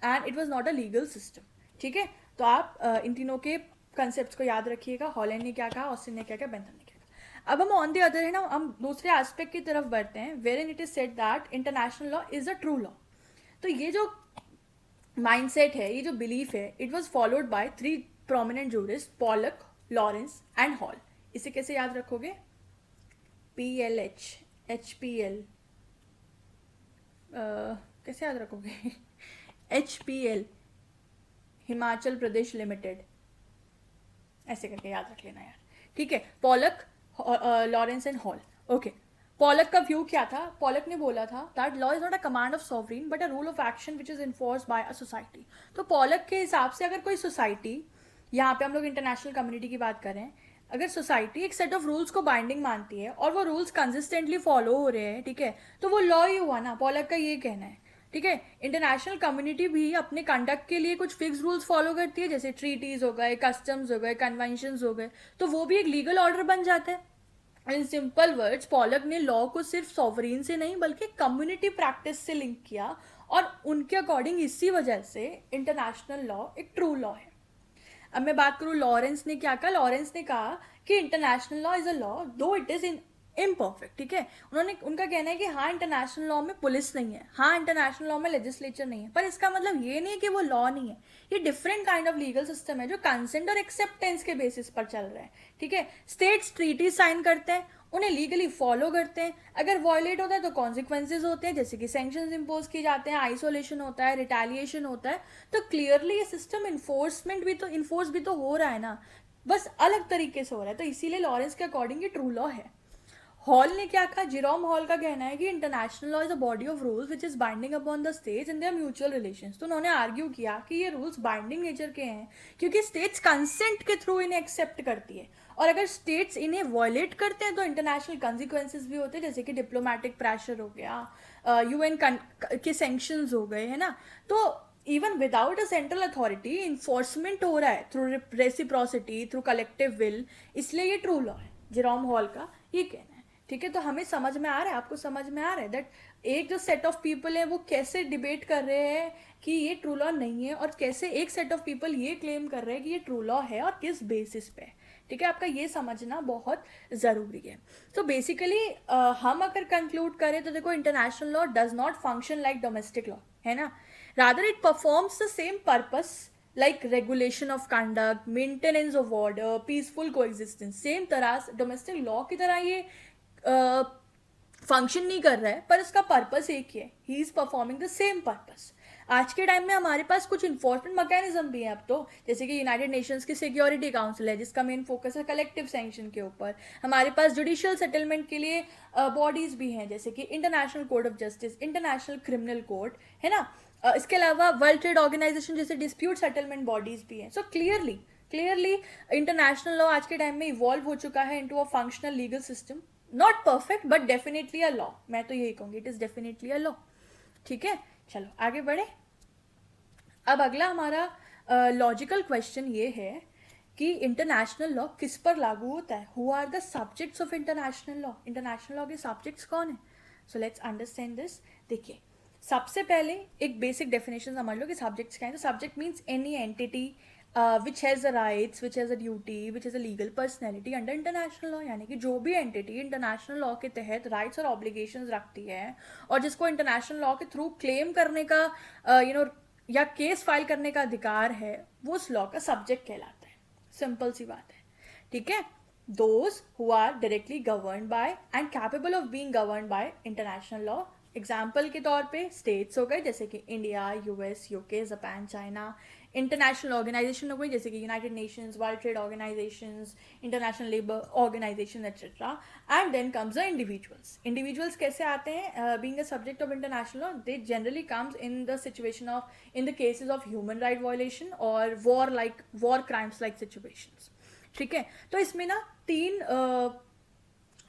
and it was not a legal system, ठीक है। तो आप इन तीनों के कंसेप्ट को याद रखिएगा, हॉलैंड ने क्या कहा, ऑस्टिन ने क्या कहा, बेंथम ने क्या कहा। अब हम ऑन द अदर है ना, हम दूसरे एस्पेक्ट की तरफ बढ़ते हैं, where in it is said that international law is a true law. तो ये जो माइंडसेट है, ये जो बिलीफ है, it was followed by 3 prominent jurist, Pollock, Lawrence and Hall. इसे कैसे याद रखोगे, PLH, HPL, कैसे याद रखोगे HPL, हिमाचल प्रदेश लिमिटेड, ऐसे करके याद रख लेना यार, ठीक है। Pollock, Lawrence and Hall, okay. Pollock का व्यू क्या था, पॉलक ने बोला था that law is not a command of sovereign but a rule of action which is enforce by a society. तो पॉलक के हिसाब से अगर कोई सोसाइटी, यहाँ पे हम लोग इंटरनेशनल कम्युनिटी की बात करें, अगर सोसाइटी एक सेट ऑफ रूल्स को बाइंडिंग मानती है और वो रूल्स कंसिस्टेंटली फॉलो हो रहे हैं, ठीक है, तो वो लॉ ही हुआ ना, पॉलक का ये कहना है, ठीक है। इंटरनेशनल कम्युनिटी भी अपने कंडक्ट के लिए कुछ फिक्स रूल्स फॉलो करती है, जैसे ट्रीटीज हो गए, कस्टम्स हो गए, कन्वेंशंस हो गए, तो वो भी एक लीगल ऑर्डर बन जाते हैं। इन सिंपल वर्ड्स, पॉलक ने लॉ को सिर्फ सॉवरीन से नहीं बल्कि कम्युनिटी प्रैक्टिस से लिंक किया और उनके अकॉर्डिंग इसी वजह से इंटरनेशनल लॉ एक ट्रू लॉ है। अब मैं बात करूँ लॉरेंस ने क्या कहा, लॉरेंस ने कहा कि international law is a law दो इट इज इन इम्परफेक्ट, ठीक है। उनका कहना है कि हाँ इंटरनेशनल लॉ में पुलिस नहीं है, हाँ इंटरनेशनल लॉ में लेजिस्लेचर नहीं है, पर इसका मतलब ये नहीं है कि वो लॉ नहीं है। ये different kind of legal system है जो कंसेंट और एक्सेप्टेंस के बेसिस पर चल रहा है, ठीक है। स्टेट्स ट्रीटी साइन करते हैं, उन्हें लीगली फॉलो करते हैं, अगर वॉयलेट होता है तो कॉन्सिक्वेंसेज होते हैं, जैसे कि सैंक्शंस इंपोज किए जाते हैं, आइसोलेशन होता है, रिटेलिएशन होता है। तो क्लियरली ये सिस्टम इन्फोर्स भी तो हो रहा है ना, बस अलग तरीके से हो रहा है। तो इसीलिए लॉरेंस के अकॉर्डिंग ये ट्रू लॉ है। हॉल ने क्या कहा, जेरोम हॉल का कहना है कि international law is a body of rules which is binding upon the states in there mutual relations. तो उन्होंने आर्ग्यू किया कि ये रूल्स बाइंडिंग नेचर के हैं क्योंकि स्टेट्स कंसेंट के थ्रू इन्हें एक्सेप्ट करती है, और अगर स्टेट्स इन्हें वॉयलेट करते हैं तो इंटरनेशनल कंसिक्वेंसेज भी होते हैं, जैसे कि डिप्लोमेटिक प्रेशर हो गया, UN के सैंक्शंस हो गए, है ना। तो even without a central authority enforcement हो रहा है through reciprocity, through collective will, इसलिए ये ट्रू लॉ है। जेरोम हॉल का ये कहना है, ठीक है। तो हमें समझ में आ रहा है, आपको समझ में आ रहा है दैट एक जो सेट ऑफ पीपल है वो कैसे डिबेट कर रहे हैं कि ये ट्रू लॉ नहीं है, और कैसे एक सेट ऑफ पीपल ये क्लेम कर रहे हैं कि ये ट्रू लॉ है और किस बेसिस पे, ठीक है। आपका ये समझना बहुत ज़रूरी है। तो बेसिकली हम अगर कंक्लूड करें तो देखो, international law does not function like domestic law, है ना। Rather it performs the same purpose like regulation of conduct, maintenance of order, peaceful coexistence, same तरह डोमेस्टिक लॉ की तरह ये फंक्शन नहीं कर रहा है, पर इसका पर्पस एक ही है, he is performing the same purpose. आज के टाइम में हमारे पास कुछ इन्फोर्समेंट मैकेनिज्म भी हैं अब तो, जैसे कि यूनाइटेड नेशंस की सिक्योरिटी काउंसिल है जिसका मेन फोकस है कलेक्टिव सैंक्शन के ऊपर। हमारे पास जुडिशियल सेटलमेंट के लिए बॉडीज भी हैं, जैसे कि international court of justice, international criminal court, है ना। इसके अलावा वर्ल्ड ट्रेड ऑर्गेनाइजेशन जैसे डिस्प्यूट सेटलमेंट बॉडीज भी हैं। सो क्लियरली इंटरनेशनल लॉ आज के टाइम में इवॉल्व हो चुका है into a functional legal system, not perfect but definitely a law. मैं तो यही कहूँगी, it is definitely a law. ठीक है, चलो आगे बढ़े। अब अगला हमारा लॉजिकल क्वेश्चन ये है कि इंटरनेशनल लॉ किस पर लागू होता है, who are the subjects of international law, international law के सब्जेक्ट्स कौन है। So let's understand this. देखिए, सबसे पहले एक बेसिक डेफिनेशन समझ लो कि सब्जेक्ट्स क्या है। तो subject means any entity which has a rights, which has a duty, which has a legal personality under international law, यानी कि जो भी एंटिटी इंटरनेशनल लॉ के तहत राइट्स और ऑब्लिगेशंस रखती है और जिसको इंटरनेशनल लॉ के थ्रू क्लेम करने का या केस फाइल करने का अधिकार है, वो उस लॉ का सब्जेक्ट कहलाता है। सिंपल सी बात है, ठीक है। Those who are directly govern by and capable of being govern by international law. Example के तौर पे स्टेट्स हो गए जैसे कि India, US, UK, Japan, China. International organisation हो गई जैसे कि United Nations, World Trade Organisations, International Labour Organisation etcetera. And then comes the individuals. Individuals कैसे आते हैं being a subject of international law? They generally comes in the situation of, in the cases of human right violation और war crimes like situations. ठीक है, तो इसमें ना तीन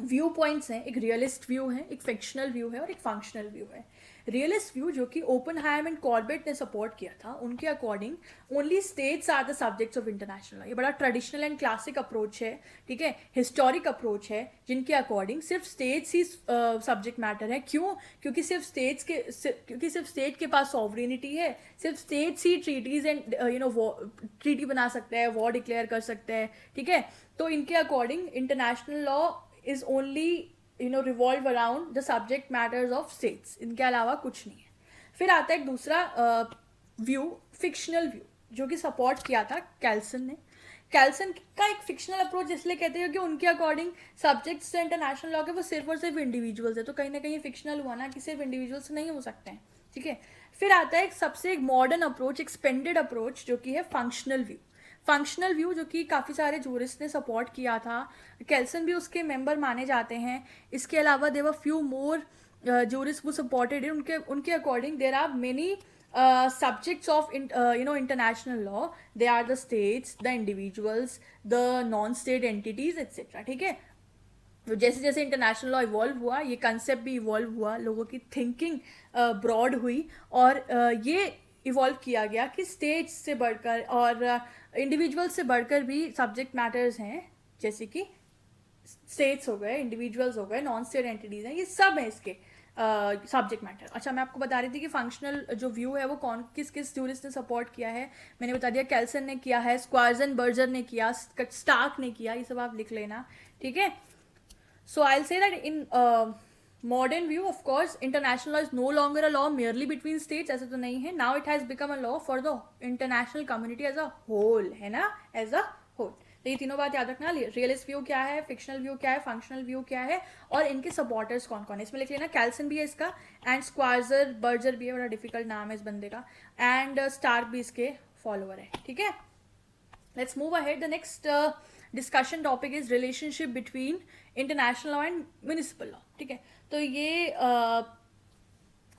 व्यू पॉइंट्स हैं। एक रियलिस्ट व्यू है, एक फिक्शनल व्यू है और एक फंक्शनल व्यू है। रियलिस्ट व्यू जो कि ओपनहाइम एंड कॉर्बेट ने सपोर्ट किया था, उनके according only states are the subjects of international law. ये बड़ा ट्रेडिशनल एंड क्लासिक अप्रोच है, ठीक है, हिस्टोरिक अप्रोच है, जिनके अकॉर्डिंग सिर्फ स्टेट्स ही सब्जेक्ट मैटर है। क्यों? क्योंकि सिर्फ स्टेट के पास सॉवरेनिटी है, सिर्फ स्टेट्स ही ट्रीटीज एंड ट्रीटी बना सकते हैं, वॉर डिक्लेयर कर सकते हैं, ठीक है। तो इनके according international law is only revolve around the subject matters of states, इनके अलावा कुछ नहीं है। फिर आता है एक दूसरा व्यू, फिक्शनल व्यू, जो कि सपोर्ट किया था कैल्सन ने। कैल्सन का एक फिक्शनल अप्रोच इसलिए कहते हैं कि उनके अकॉर्डिंग सब्जेक्ट्स इंटरनेशनल लॉ के वो सिर्फ और सिर्फ इंडिविजुअल्स है, तो कहीं ना कहीं फिक्शनल हुआ ना कि सिर्फ इंडिविजुअल्स नहीं हो सकते हैं, ठीक है। फिर आता है एक सबसे एक मॉडर्न अप्रोच, एक्सपेंडेड अप्रोच, जो कि है फंक्शनल व्यू। फंक्शनल व्यू जो कि काफ़ी सारे जूरिस्ट ने सपोर्ट किया था, कैल्सन भी उसके मेंबर माने जाते हैं। इसके अलावा देवर फ्यू मोर जूरिस्ट वो सपोर्टेड है। उनके according there are many subjects of international law. They are the states, the individuals, the non-state entities, etc. ठीक है, तो जैसे जैसे इंटरनेशनल लॉ इवॉल्व हुआ, ये कंसेप्ट भी इवॉल्व हुआ, लोगों की थिंकिंग ब्रॉड हुई और ये इवॉल्व किया गया कि स्टेट्स से बढ़कर और इंडिविजुअल्स से बढ़कर भी सब्जेक्ट मैटर्स हैं, जैसे कि स्टेट्स हो गए, इंडिविजुअल्स हो गए, नॉन स्टेट एंटिटीज हैं, ये सब है इसके सब्जेक्ट मैटर। अच्छा, मैं आपको बता रही थी कि फंक्शनल जो व्यू है वो किस किस जूरिस्ट ने सपोर्ट किया है। मैंने बता दिया, कैल्सन ने किया है, स्क्वार्जन बर्जर ने किया, स्टार्क ने किया, ये सब आप लिख लेना, ठीक है। So I'll say that in modern view, of course, international law is no longer a law merely between states, ऐसा तो नहीं है। Now it has become a law for the international community as a whole, है ना, as a whole। तो ये तीनों बात याद रखना। रियलिस्ट व्यू क्या है, फिक्शनल व्यू क्या है, फंक्शनल व्यू क्या है, और इनके सपोर्टर्स कौन कौन है, इसमें लिख लेना। कैल्सन भी है इसका, एंड स्क्वार्जर बर्जर भी है, बड़ा डिफिकल्ट नाम है इस बंदे का, एंड स्टार्क भी इसके फॉलोअर है, ठीक है। Let's move ahead. The next discussion topic is relationship between international law and municipal law, ठीक है। तो ये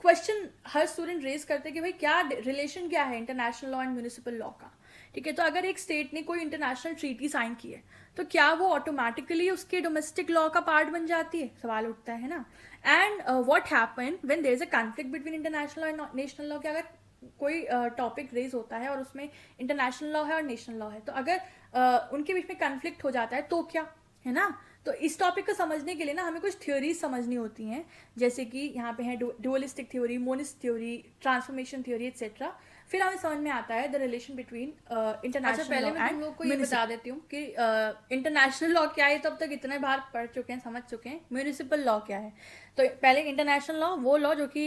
क्वेश्चन हर स्टूडेंट रेज करते हैं कि भाई क्या रिलेशन क्या है international law and municipal law का, ठीक है। तो अगर एक स्टेट ने कोई इंटरनेशनल ट्रीटी साइन की है तो क्या वो ऑटोमेटिकली उसके डोमेस्टिक लॉ का पार्ट बन जाती है, सवाल उठता है ना। And what happen when there is a conflict between international and national law, कि अगर कोई टॉपिक रेज होता है और उसमें इंटरनेशनल लॉ है और नेशनल लॉ है, तो अगर उनके बीच में कन्फ्लिक्ट हो जाता है तो क्या, है ना। तो इस टॉपिक को समझने के लिए ना हमें कुछ थ्योरीज समझनी होती हैं, जैसे कि यहाँ पे है dualistic theory, monist theory, transformation theory etcetera. फिर हमें समझ में आता है द रिलेशन बिटवीन इंटरनेशनल। पहले मैं तुम लोग को ये बता देती हूँ कि इंटरनेशनल लॉ क्या है, तो अब तक इतने बार पढ़ चुके हैं, समझ चुके हैं। म्यूनिसिपल लॉ क्या है, तो पहले इंटरनेशनल लॉ वो लॉ जो कि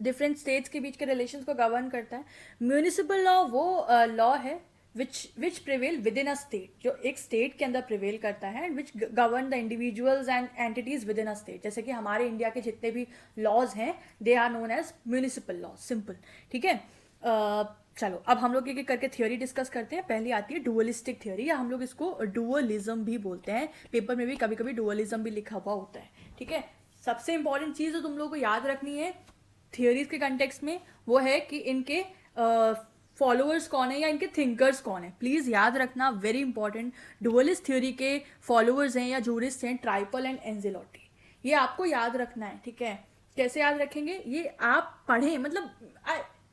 डिफरेंट स्टेट्स के बीच के रिलेशंस को गवर्न करता है। म्यूनिसिपल लॉ वो लॉ है which prevail within a state, जो एक स्टेट के अंदर प्रिवेल करता है, and which govern the individuals and entities within a state. जैसे कि हमारे इंडिया के जितने भी लॉज हैं they are known as municipal laws, simple. ठीक है. चलो अब हम लोग एक एक करके थ्योरी डिस्कस करते हैं. पहली आती है डुअलिस्टिक थ्योरी, या हम लोग इसको डुअलिज्म भी बोलते हैं. पेपर में भी कभी कभी डुअलिज्म भी लिखा हुआ होता है. ठीक है. सबसे इंपॉर्टेंट चीज़ जो तुम लोग को याद रखनी है थियोरीज के कंटेक्स्ट में वो है कि इनके फॉलोअर्स कौन है या इनके थिंकर्स कौन है. प्लीज़ याद रखना, वेरी इंपॉर्टेंट. डुअलिस्ट थ्योरी के फॉलोअर्स हैं या जूरिस्ट हैं ट्राइपल एंड एंजेलोटी. ये आपको याद रखना है. ठीक है. कैसे याद रखेंगे ये आप पढ़ें. मतलब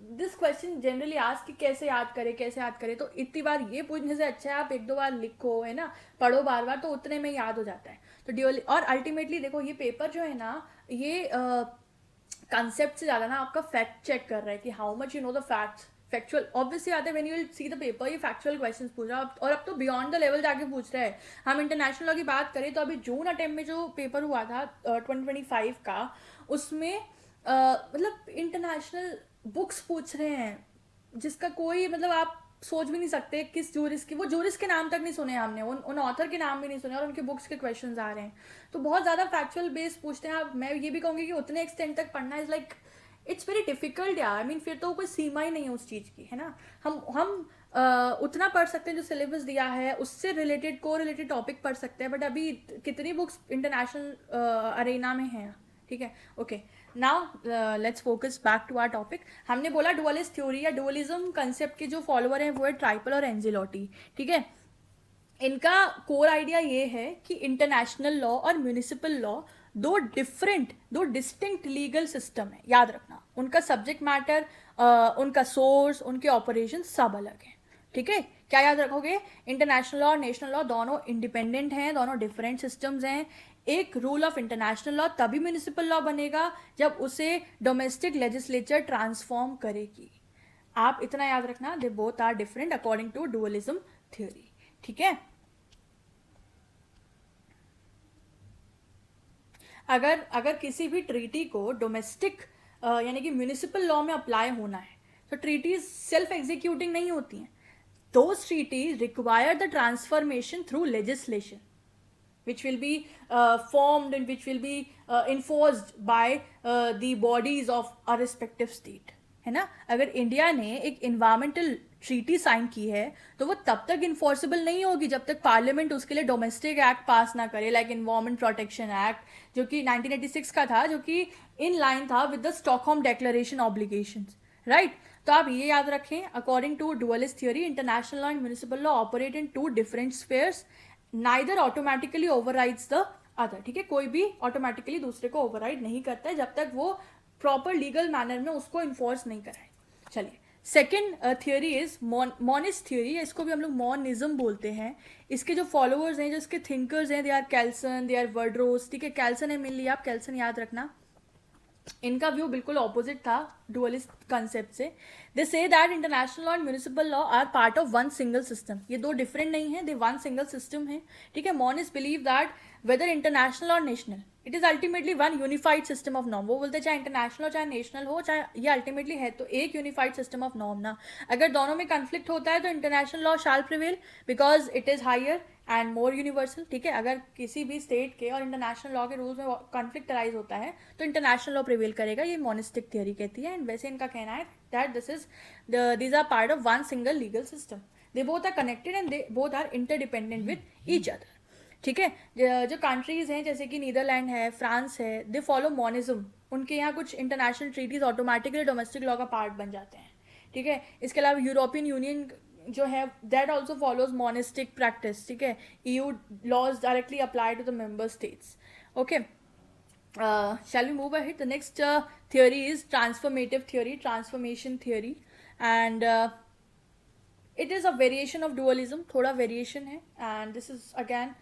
दिस क्वेश्चन जनरली आज कि कैसे याद करें कैसे याद करें, तो इतनी बार ये पूछने से अच्छा है आप एक दो बार लिखो, है ना, पढ़ो बार बार, तो उतने में याद हो जाता है. तो ड्यूअल और अल्टीमेटली देखो ये पेपर जो है ना ये कंसेप्ट से ज़्यादा ना आपका फैक्ट चेक कर रहा है कि how much you know the facts. Factual obviously आते हैं when you will see the paper, ये फैक्चुअल क्वेश्चंस पूछ रहा है और अब तो बियॉन्ड द लेवल जाके पूछ रहा है. हम इंटरनेशनल लॉ की बात करें तो अभी जून अटेम्प्ट में जो पेपर हुआ था 2025 का, उसमें मतलब इंटरनेशनल बुक्स पूछ रहे हैं जिसका कोई मतलब आप सोच भी नहीं सकते किस जूरिस्ट की, वो जूरिस्ट के नाम तक नहीं सुने हमने, उन ऑथर के नाम भी नहीं सुने और उनके बुक्स के क्वेश्चंस आ रहे हैं. तो बहुत ज़्यादा फैक्चुअल बेस पूछते हैं. आप मैं ये भी कहूँगी कि उतने एक्सटेंड तक पढ़ना is like it's very difficult यार. आई मीन फिर तो कोई सीमा ही नहीं है उस चीज़ की, है ना. हम उतना पढ़ सकते हैं जो सिलेबस दिया है, उससे रिलेटेड को रिलेटेड टॉपिक पढ़ सकते हैं. बट अभी कितनी बुक्स इंटरनेशनल अरेना में हैं. ठीक है. Okay. Now let's focus back to our topic. हमने बोला डुअलिस्ट थ्योरी या डुअलिज्म कंसेप्ट के जो फॉलोअर हैं वो है ट्राइपल और एंजेलोटी. ठीक है. इनका कोर आइडिया ये है कि इंटरनेशनल लॉ और म्यूनिसिपल लॉ दो डिस्टिंक्ट लीगल सिस्टम है. याद रखना उनका सब्जेक्ट मैटर, उनका सोर्स, उनके ऑपरेशन सब अलग हैं. ठीक है. क्या याद रखोगे? इंटरनेशनल लॉ और नेशनल लॉ दोनों इंडिपेंडेंट हैं, दोनों डिफरेंट सिस्टम्स हैं. एक रूल ऑफ इंटरनेशनल लॉ तभी म्यूनिसिपल लॉ बनेगा जब उसे डोमेस्टिक लेजिस्लेचर ट्रांसफॉर्म करेगी. आप इतना याद रखना, they both are different according to dualism theory. ठीक है. अगर किसी भी ट्रीटी को डोमेस्टिक यानी कि म्यूनिसिपल लॉ में अप्लाई होना है तो ट्रीटीज सेल्फ एग्जीक्यूटिंग नहीं होती हैं. Those treaties require the transformation through legislation, which will be formed and which will be enforced by the bodies of a respective state. है ना. अगर इंडिया ने एक इन्वायरमेंटल ट्रीटी साइन की है तो वो तब तक इन्फोर्सेबल नहीं होगी जब तक पार्लियामेंट उसके लिए डोमेस्टिक एक्ट पास ना करे, लाइक इन्वायरमेंट प्रोटेक्शन एक्ट जो कि 1986 का था, जो कि इन लाइन था with the Stockholm declaration obligations. Right. तो आप ये याद रखें, according to dualist theory international law and municipal law operate in two different spheres, neither automatically overrides the other. ठीक है. कोई भी ऑटोमेटिकली दूसरे को ओवरराइड नहीं करता है जब तक वो प्रॉपर लीगल मैनर में उसको इन्फोर्स नहीं कराए. चलिए. सेकेंड थियोरी इज मॉनिस्ट थ्योरी, इसको भी हम लोग मॉनिज्म बोलते हैं. इसके जो फॉलोअर्स हैं, जो इसके थिंकर्स हैं, they are Kelsen, they are वर्डरोस. ठीक है. कैल्सन है मेनली, आप कैल्सन याद रखना. इनका व्यू बिल्कुल ऑपोजिट था डुअलिस्ट कंसेप्ट से. They say that international law and municipal law are part of one single system. ये दो डिफरेंट नहीं है, दे वन सिंगल सिस्टम है. ठीक है. मॉनिस्ट बिलीव दैट वेदर इंटरनेशनल और national, it is ultimately one unified system of norm. वो बोलते हैं चाहे इंटरनेशनल हो चाहे नेशनल हो, चाहे ये अल्टीमेटली है तो एक यूनिफाइड सिस्टम ऑफ नॉर्म ना. अगर दोनों में कन्फ्लिक्ट होता है तो international law shall prevail because it is higher and more universal. ठीक है. अगर किसी भी स्टेट के और इंटरनेशनल लॉ के रूल्स में कॉन्फ्लिक्ट अराइज होता है तो इंटरनेशनल लॉ प्रिवेल करेगा. ये मोनिस्टिक थ्योरी कहती है. एंड वैसे इनका कहना है that these are part of one single legal system. They both are connected and they both are interdependent with each other. ठीक है. जो कंट्रीज हैं जैसे कि नीदरलैंड है, फ्रांस है, दे फॉलो मॉनिज्म. उनके यहाँ कुछ international treaties automatically domestic law का पार्ट बन जाते हैं. ठीक है. इसके अलावा यूरोपियन यूनियन जो है that also follows monistic practice. ठीक है. EU laws directly apply to the member states. Okay. shall we move ahead? The next theory is transformative theory, transformation theory, and it is a variation of dualism. थोड़ा variation है, and this is again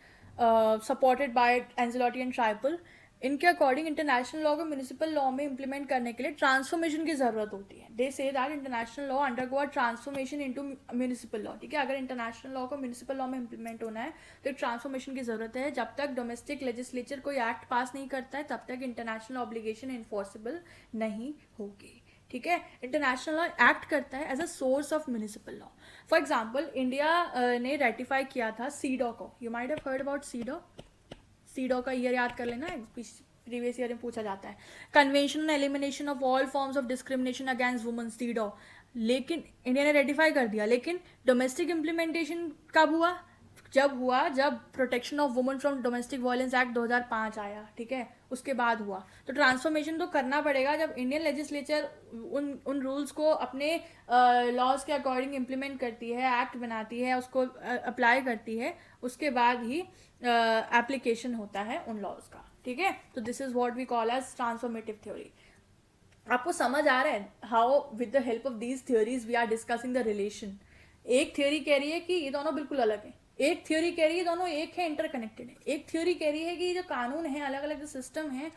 supported by Ancelotti and Tripel. इनके according international law को municipal law में implement करने के लिए transformation की ज़रूरत होती है. They say that international law undergo a transformation into municipal law. ठीक है. अगर इंटरनेशनल लॉ को म्यूनिसिपल लॉ में इंप्लीमेंट होना है तो एक ट्रांसफॉर्मेशन की ज़रूरत है. जब तक डोमेस्टिक लेजिस्लेचर कोई एक्ट पास नहीं करता है तब तक इंटरनेशनल ऑब्लिगेशन इन्फोर्सेबल नहीं होगी. ठीक है. इंटरनेशनल लॉ एक्ट करता है as a source of municipal law. For example India ने रेटिफाई किया था सीडॉ को. You might have heard about CEDAW. CEDAW का ईयर याद कर लेना, प्रीवियस ईयर में पूछा जाता है. Convention on elimination of all forms of discrimination against women, CEDAW. लेकिन इंडिया ने रेटिफाई कर दिया, लेकिन डोमेस्टिक इम्प्लीमेंटेशन कब हुआ? जब protection of women from domestic violence act 2005 आया. ठीक है, उसके बाद हुआ. तो ट्रांसफॉर्मेशन तो करना पड़ेगा. जब इंडियन लेजिस्लेचर उन रूल्स को अपने लॉज के अकॉर्डिंग इम्प्लीमेंट करती है, एक्ट बनाती है, उसको अप्लाई करती है, उसके बाद ही एप्लीकेशन होता है उन लॉज का. ठीक है, तो this is what we call as transformative theory. आपको समझ आ रहा है how with the help of these theories we are discussing the relation. एक थ्योरी कह रही है कि ये दोनों बिल्कुल अलग है, एक थ्योरी कह रही है दोनों एक है, इंटरकनेक्टेड है. एक थ्योरी कह रही है कि जो कानून है, अलग अलग जो सिस्टम है,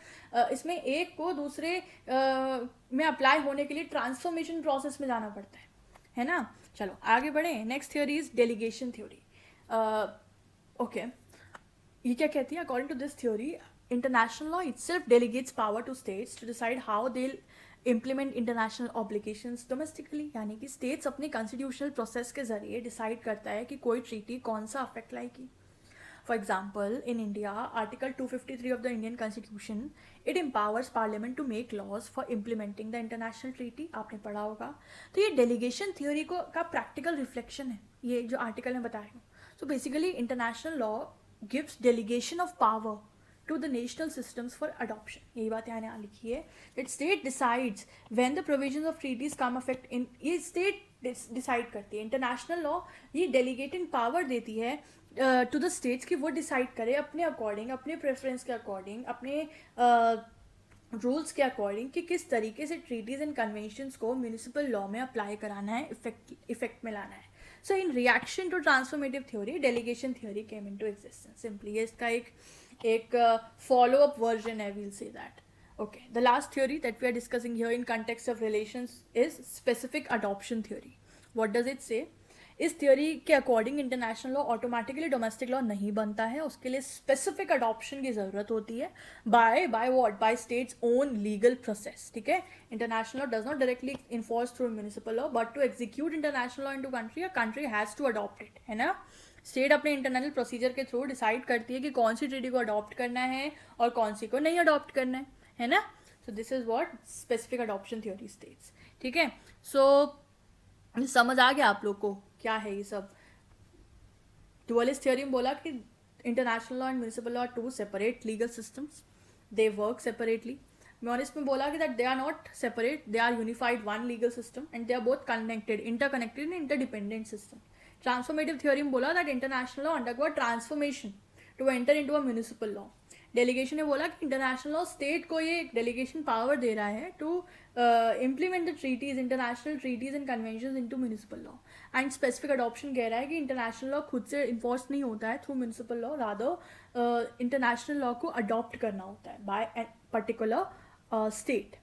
इसमें एक को दूसरे में अप्लाई होने के लिए ट्रांसफॉर्मेशन प्रोसेस में जाना पड़ता है ना. चलो आगे बढ़े. Next theory is delegation theory. Okay, ये क्या कहती है? According to this theory, international law itself delegates power to states to decide how they'll implement international obligations domestically. यानी कि states अपने constitutional process के जरिए decide करता है कि कोई treaty कौन सा affect लाएगी. For example, in India, Article 253 of the Indian Constitution, it empowers Parliament to make laws for implementing the international treaty. आपने पढ़ा होगा. तो ये delegation theory का practical reflection है, ये जो article में बता रही हूँ. So basically, international law gives delegation of power to the national systems for adoption. यही बात यहाँ लिखी है. That state decides when the provisions of treaties come effect in. ये state decide करती है. International law ये delegating power देती है to the states कि वो decide करे अपने according, अपने preference के according, अपने रूल्स के अकॉर्डिंग कि किस तरीके से ट्रीटीज एंड कन्वेंशंस को म्यूनिसिपल लॉ में अप्लाई कराना है, इफेक्ट में लाना है. So in reaction to transformative theory, delegation theory came into existence. Simply ये इसका एक फॉलो अप वर्जन है, we'll see that. Okay, the last theory that we are discussing here in context of relations is specific adoption theory. What does it say? इस theory के according international law automatically domestic law नहीं बनता है. उसके लिए specific adoption की ज़रूरत होती है by what? By states own legal process. ठीक है, international law does not directly enforce through municipal law, but to execute international law in to country, a country has to adopt it. है ना. स्टेट अपने इंटरनल प्रोसीजर के through decide करती है कि कौन सी ट्रीटी को अडॉप्ट करना है और कौन सी को नहीं अडॉप्ट करना है ना. So this is what specific adoption theory states. ठीक है, सो समझ आ गया आप लोग को क्या है ये सब? डुअलिस्ट थ्योरी में बोला कि international law and municipal law two separate legal systems, they work separately. Monist में बोला कि that they are not separate, they are unified one legal system and they are both connected, interconnected and interdependent system. Transformative theory में बोला that international law undergo transformation to enter into a municipal law. Delegation ने बोला कि international law state को ये delegation power दे रहा है to implement the treaties, international treaties and conventions into municipal law. And specific adoption कह रहा है कि इंटरनेशनल लॉ खुद से इन्फोर्स नहीं होता है through municipal law, rather international law को अडॉप्ट करना होता है बाय ए पर्टिकुलर स्टेट.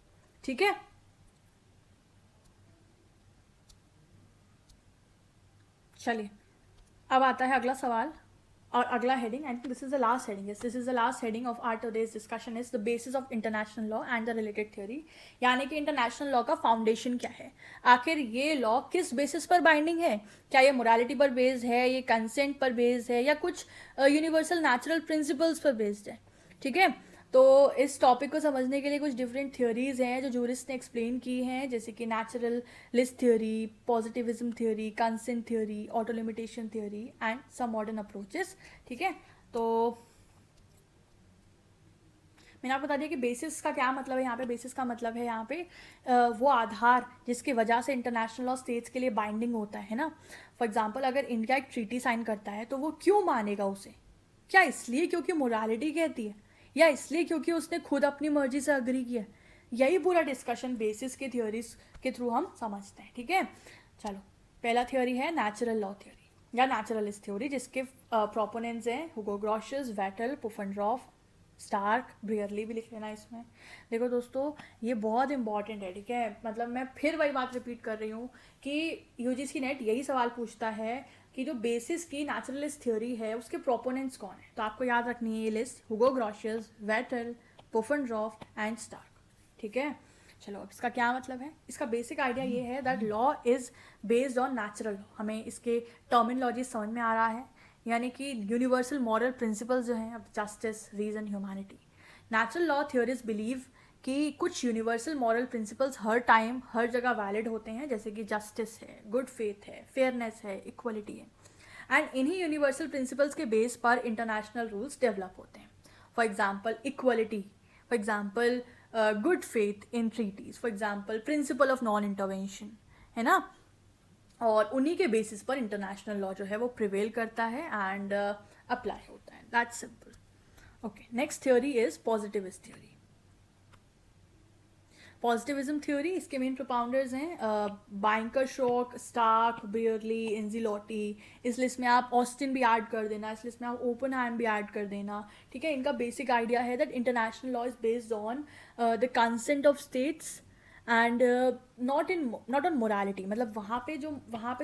ठीक है, चलिए अब आता है अगला सवाल और अगला heading. And this is the last heading. Yes, this is the last heading of our today's discussion is the basis of international law and the related theory. यानी कि इंटरनेशनल लॉ का फाउंडेशन क्या है, आखिर ये लॉ किस basis पर binding है? क्या ये मोरालिटी पर बेस्ड है, ये कंसेंट पर बेस्ड है, या कुछ यूनिवर्सल नेचुरल प्रिंसिपल्स पर बेस्ड है? ठीक है, तो इस टॉपिक को समझने के लिए कुछ डिफरेंट थ्योरीज हैं जो जूरिस्ट ने एक्सप्लेन की हैं, जैसे कि naturalist theory, positivism theory, consent theory, auto limitation theory and some modern approaches. ठीक है, तो मैंने आपको बता दिया कि बेसिस का क्या मतलब है. यहाँ पे बेसिस का मतलब है यहाँ पे वो आधार जिसकी वजह से इंटरनेशनल लॉ स्टेट्स के लिए बाइंडिंग होता है ना. फॉर एग्जांपल, अगर इंडिया एक ट्रीटी साइन करता है तो वो क्यों मानेगा उसे? क्या इसलिए क्योंकि मोरालिटी कहती है, या इसलिए क्योंकि उसने खुद अपनी मर्जी से अग्री किया? यही पूरा डिस्कशन बेसिस के थ्योरीज के थ्रू हम समझते हैं. ठीक है, चलो पहला थ्योरी है नेचुरल लॉ थ्योरी या नेचुरलिस्ट थ्योरी, जिसके प्रोपोनेंट्स हैं हुगो ग्रॉशियस, वेटल, पुफनड्रॉफ, स्टार्क, ब्रियरली भी लिख लेना इसमें. देखो दोस्तों, ये बहुत इंपॉर्टेंट है. ठीक है, मतलब मैं फिर वही बात रिपीट कर रही हूँ कि यूजीसी नेट यही सवाल पूछता है कि जो बेसिस की नेचुरलिस्ट थ्योरी है उसके प्रोपोनेंट्स कौन है. तो आपको याद रखनी है ये list: Hugo Grotius, Vattel, Pufendorf and Starke. ठीक है, चलो अब इसका क्या मतलब है. इसका बेसिक आइडिया ये है that law is based on natural law. हमें इसके टर्मिनोलॉजी समझ में आ रहा है, यानी कि यूनिवर्सल मॉरल प्रिंसिपल्स जो हैं, अब justice, reason, humanity. Natural law theories believe कि कुछ यूनिवर्सल मॉरल प्रिंसिपल्स हर टाइम हर जगह वैलिड होते हैं, जैसे कि जस्टिस है, गुड फेथ है, फेयरनेस है, इक्वलिटी है. एंड इन्हीं यूनिवर्सल प्रिंसिपल्स के बेस पर इंटरनेशनल रूल्स डेवलप होते हैं. For example equality, for example good faith in treaties, for example principle of non intervention, है ना. और उन्हीं के बेसिस पर इंटरनेशनल लॉ जो है वो प्रिवेल करता है एंड अप्लाई होता है. That's simple. Okay, next theory is positivist theory. Positivism theory, इसके मेन प्रोपाउंडर्स हैं बैंकर, शॉक, स्टार्क, बियरली, एंजिलोटी. इस लिस्ट में आप ऑस्टिन भी ऐड कर देना, इस लिस्ट में आप ओपनहाइम भी ऐड कर देना. ठीक है. इनका बेसिक आइडिया है that international law is based on the consent of states and not on morality. मतलब वहाँ पे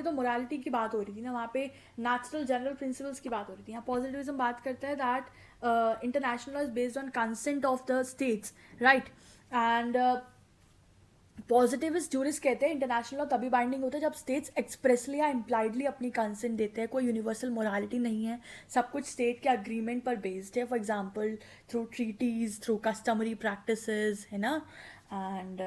तो मोरालिटी की बात हो रही थी ना, वहाँ पे नेचुरल जनरल प्रिंसिपल्स की बात हो रही थी. यहाँ पॉजिटिविज्म बात करता है that international law is based on consent of the states, right. And positivist jurist कहते हैं इंटरनेशनल लॉ तभी बाइंडिंग होता है जब स्टेट्स एक्सप्रेसली या इम्प्लाइडली अपनी कंसेंट देते हैं. कोई यूनिवर्सल मोरालिटी नहीं है, सब कुछ स्टेट के अग्रीमेंट पर बेस्ड है. For example through treaties, through customary practices, है ना. And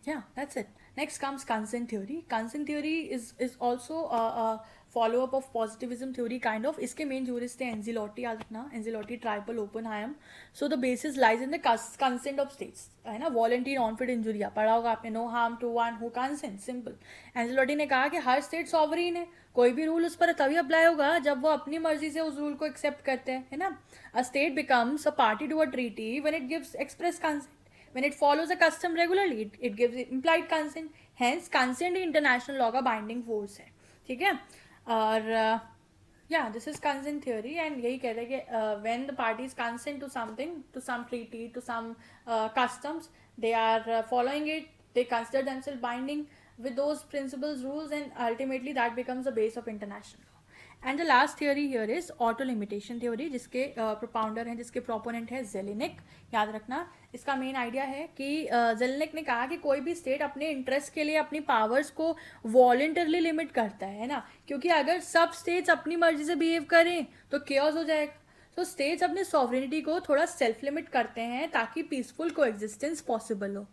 yeah, that's it. Next comes consent theory. Consent theory is also a follow up of positivism theory kind of. इसके main jurist है एंजिलोटी, याद रखना. एंजिलोटी, ट्राइपल, ओपनहाइम. So the basis lies in the consent of states, है ना. voluntary non-fit injury पढ़ा होगा आपने. no harm to one who consents, simple. एंजिलोटी ने कहा कि हर स्टेट सॉवरीन है, कोई भी रूल उस पर तभी अप्लाई होगा जब वो अपनी मर्जी से उस रूल को एक्सेप्ट करते हैं, है ना. A state becomes a party to a treaty when it gives express consent. When it follows a custom regularly, it gives implied consent. Hence, consent international law का binding force है. ठीक है. और yeah, this is consent theory and यही कहते हैं कि when the parties consent to something, to some treaty, to some customs, they are following it, they consider themselves binding with those principles, rules, and ultimately that becomes the base of international law. And the last theory here is auto limitation theory, जिसके propounder हैं, जिसके proponent है जेलिनिक. याद रखना. इसका main idea है कि जेलिनिक ने कहा कि कोई भी स्टेट अपने इंटरेस्ट के लिए अपनी पावर्स को वॉलंटरली लिमिट करता है ना, क्योंकि अगर सब स्टेट्स अपनी मर्जी से बिहेव करें तो केओस हो जाएगा. तो स्टेट्स अपनी सॉवरेनिटी को थोड़ा सेल्फ लिमिट करते हैं ताकि पीसफुल को एग्जिस्टेंस पॉसिबल हो,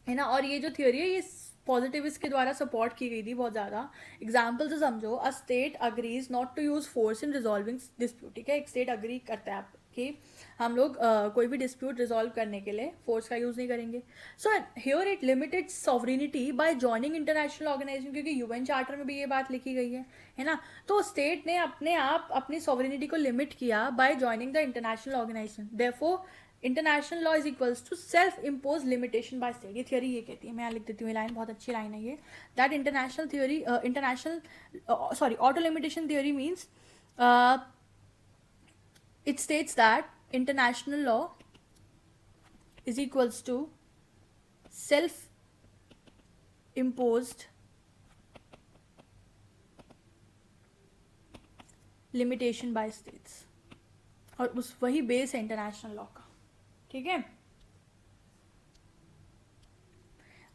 है ना. और ये जो थियोरी है ये पॉजिटिविस्ट के द्वारा सपोर्ट की गई थी बहुत ज़्यादा. एग्जाम्पल से समझो, a state agrees not to use force in resolving dispute. ठीक है. एक स्टेट अग्री करता है कि हम लोग कोई भी डिस्प्यूट रिजॉल्व करने के लिए फोर्स का यूज़ नहीं करेंगे. So here it limited sovereignty by joining international organisation, क्योंकि यूएन चार्टर में भी ये बात लिखी गई है ना. तो स्टेट ने अपने आप अपनी सॉवरेनिटी को लिमिट किया by joining the international organisation. Therefore international law is equals to self impose limitation by state. ये थियोरी ये कहती है, मैं यहाँ लिख देती हूँ ये लाइन, बहुत अच्छी लाइन है ये. That international theory, auto limitation theory means it states that international law is equals to self imposed limitation by states, और उस वही बेस है इंटरनेशनल लॉ का. ठीक है.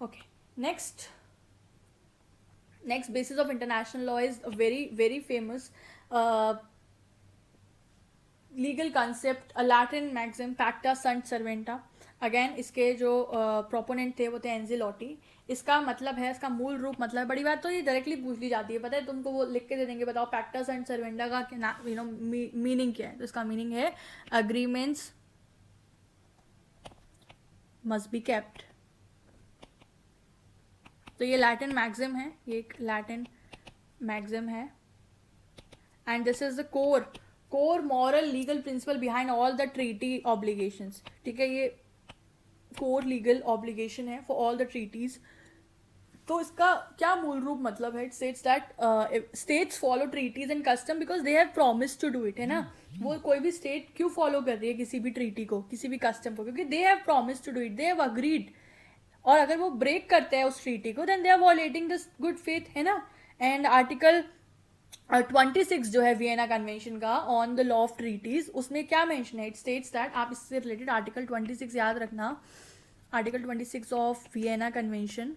Okay, next basis of international law is a very famous legal concept, a Latin maxim, pacta sunt servanda. Again इसके जो proponent थे वो थे एंजिलोटी. इसका मतलब है, इसका मूल रूप मतलब है, बड़ी बात तो ये डायरेक्टली पूछ ली जाती है, पता है तुमको, वो लिख के दे देंगे, बताओ पैक्टा sunt servanda का मीनिंग क्या है. तो इसका मीनिंग है अग्रीमेंट्स मस्ट बी केप्ट. तो ये लैटिन मैक्सिम है, ये एक लैटिन मैक्सिम है. And this is the core moral legal principle behind all the treaty obligations. ठीक है. ये कोर लीगल ऑब्लिगेशन है फॉर ऑल द ट्रीटीज. तो इसका क्या मूल रूप मतलब है? It states that states follow treaties and custom because they have promise to do it, है ना. वो कोई भी स्टेट क्यों फॉलो कर रही है किसी भी ट्रीटी को, किसी भी कस्टम को? क्योंकि they have promise to do it, they have agreed. और अगर वो ब्रेक करते हैं उस ट्रीटी को, then they are violating this good faith, है ना. एंड आर्टिकल 26 जो है वियना कन्वेंशन का on the law of treaties, उसमें क्या मेंशन है? इट स्टेट्स दैट, आप इससे रिलेटेड आर्टिकल 26 याद रखना. आर्टिकल 26 ऑफ वियना कन्वेंशन,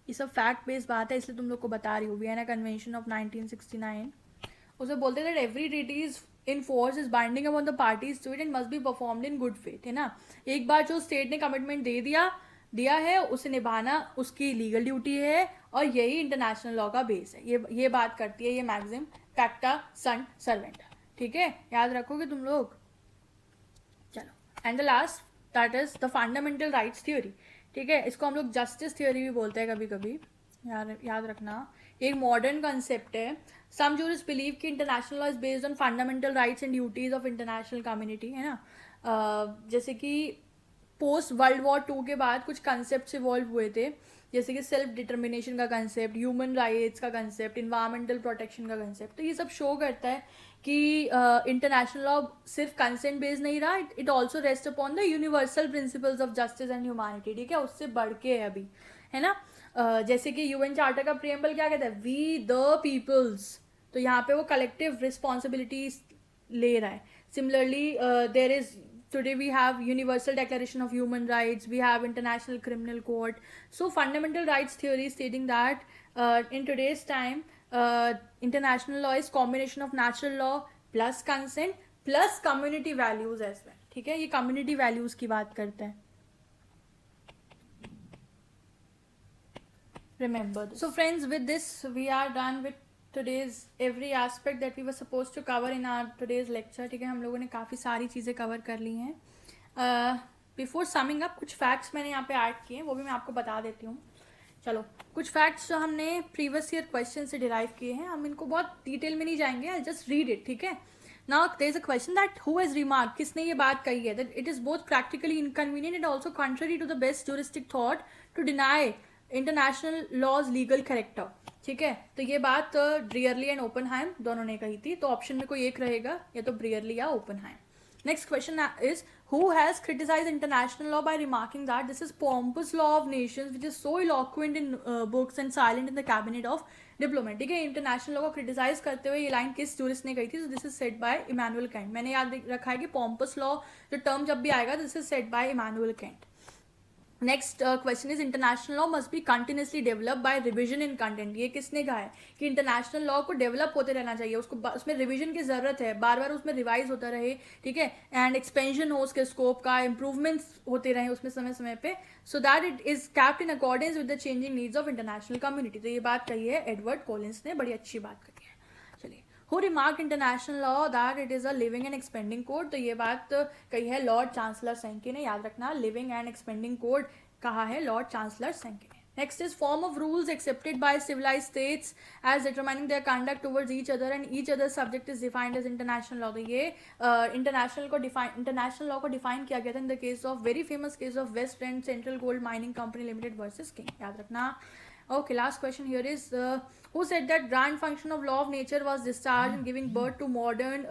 ये सब फैक्ट बेस्ड बात है इसलिए तुम लोग को बता रही हूँ. वियना कन्वेंशन ऑफ 1969, उसमें बोलते थे every treaty is in force is binding upon the parties to it and must be performed in good faith, है ना. एक बार जो स्टेट ने कमिटमेंट दिया है उसे निभाना उसकी लीगल ड्यूटी है और यही इंटरनेशनल लॉ का बेस है. ये बात करती है ये मैक्सिम पैक्टा sunt servanda. ठीक है, याद रखोगे तुम लोग. चलो, and the last that is the fundamental rights theory. ठीक है, इसको हम लोग जस्टिस थ्योरी भी बोलते हैं कभी कभी, याद रखना. एक मॉडर्न कंसेप्ट है. सम जूरिस्ट बिलीव कि international law is based on fundamental rights and duties of international community, है ना. जैसे कि पोस्ट वर्ल्ड वॉर 2 के बाद कुछ कंसेप्ट इवॉल्व हुए थे, जैसे कि सेल्फ डिटर्मिनेशन का कंसेप्ट, ह्यूमन राइट्स का कंसेप्ट, इन्वायरमेंटल प्रोटेक्शन का कंसेप्ट. तो ये सब शो करता है कि इंटरनेशनल लॉ सिर्फ कंसेंट बेस्ड नहीं रहा, it also rest upon the universal principles of justice and humanity. ठीक है, उससे बढ़ के है अभी, है ना. जैसे कि यूएन चार्टर का प्रियम्बल क्या कहता है, वी द पीपल्स. तो यहाँ पे वो कलेक्टिव रिस्पॉन्सिबिलिटी ले रहा है. Similarly there is today we have universal declaration of human rights, we have international criminal court. So fundamental rights theory stating that in today's time international law is combination of natural law plus consent plus community values as well. ठीक है, ये community values की बात करते हैं. Remember this. So friends, with this we are done with today's every aspect that we were supposed to cover in our today's lecture. ठीक है, हम लोगों ने काफ़ी सारी चीज़ें कवर कर ली हैं. बिफोर समिंग अप कुछ फैक्ट्स मैंने यहाँ पे ऐड किए हैं, वो भी मैं आपको बता देती हूँ. चलो, कुछ फैक्ट्स जो हमने प्रीवियस ईयर क्वेश्चन से डिराइव किए हैं, हम इनको बहुत डिटेल में नहीं जाएंगे, आई जस्ट रीड इट. ठीक है, now there is a question that who has remark, किसने ये बात कही है, that it is both practically inconvenient and also contrary to the best juristic thought to deny international law's legal character. ठीक है, तो ये बात ब्रियरली एंड ओपनहाइम दोनों ने कही थी. तो ऑप्शन में कोई एक रहेगा, या तो ब्रियरली या Oppenheim. Next question is who has criticised international law by remarking that this is pompous law of nations which is so eloquent in books and silent in the cabinet of diplomat. ठीक है, international law को criticise करते हुए ये line किस jurist ने कही थी, this is said by Immanuel Kant. मैंने याद रखा है कि पोम्पस लॉ जो टर्म जब भी आएगा, this is said by Immanuel Kant. Next question is international law must be continuously develop by revision in content. ये किसने कहा है कि इंटरनेशनल लॉ को डेवलप होते रहना चाहिए, उसको उसमें रिविजन की जरूरत है, बार बार उसमें रिवाइज होता रहे. ठीक है, एंड एक्सपेंशन हो उसके स्कोप का, इंप्रूवमेंट्स होते रहे उसमें समय समय पे, so that it is kept in accordance with the changing needs of international community. तो ये बात कही है एडवर्ड कॉलिंस ने, बड़ी अच्छी बात कही है. चलिए, who remark international law that it is a living and expanding code. तो ये बात कही है लॉर्ड चांसलर सेंकी ने. याद रखना, लिविंग एंड एक्सपेंडिंग कोड कहा है लॉर्ड चांसलर सेंकी ने. Next is form of rules accepted by civilised states as determining their conduct towards each other and each other subject is defined as international law. तो ये international law को define किया गया था in the case of very famous case of West and Central Gold Mining Company Limited versus King. याद रखना. Okay, last question here is who said that grand function of law of nature was discharged in giving birth to modern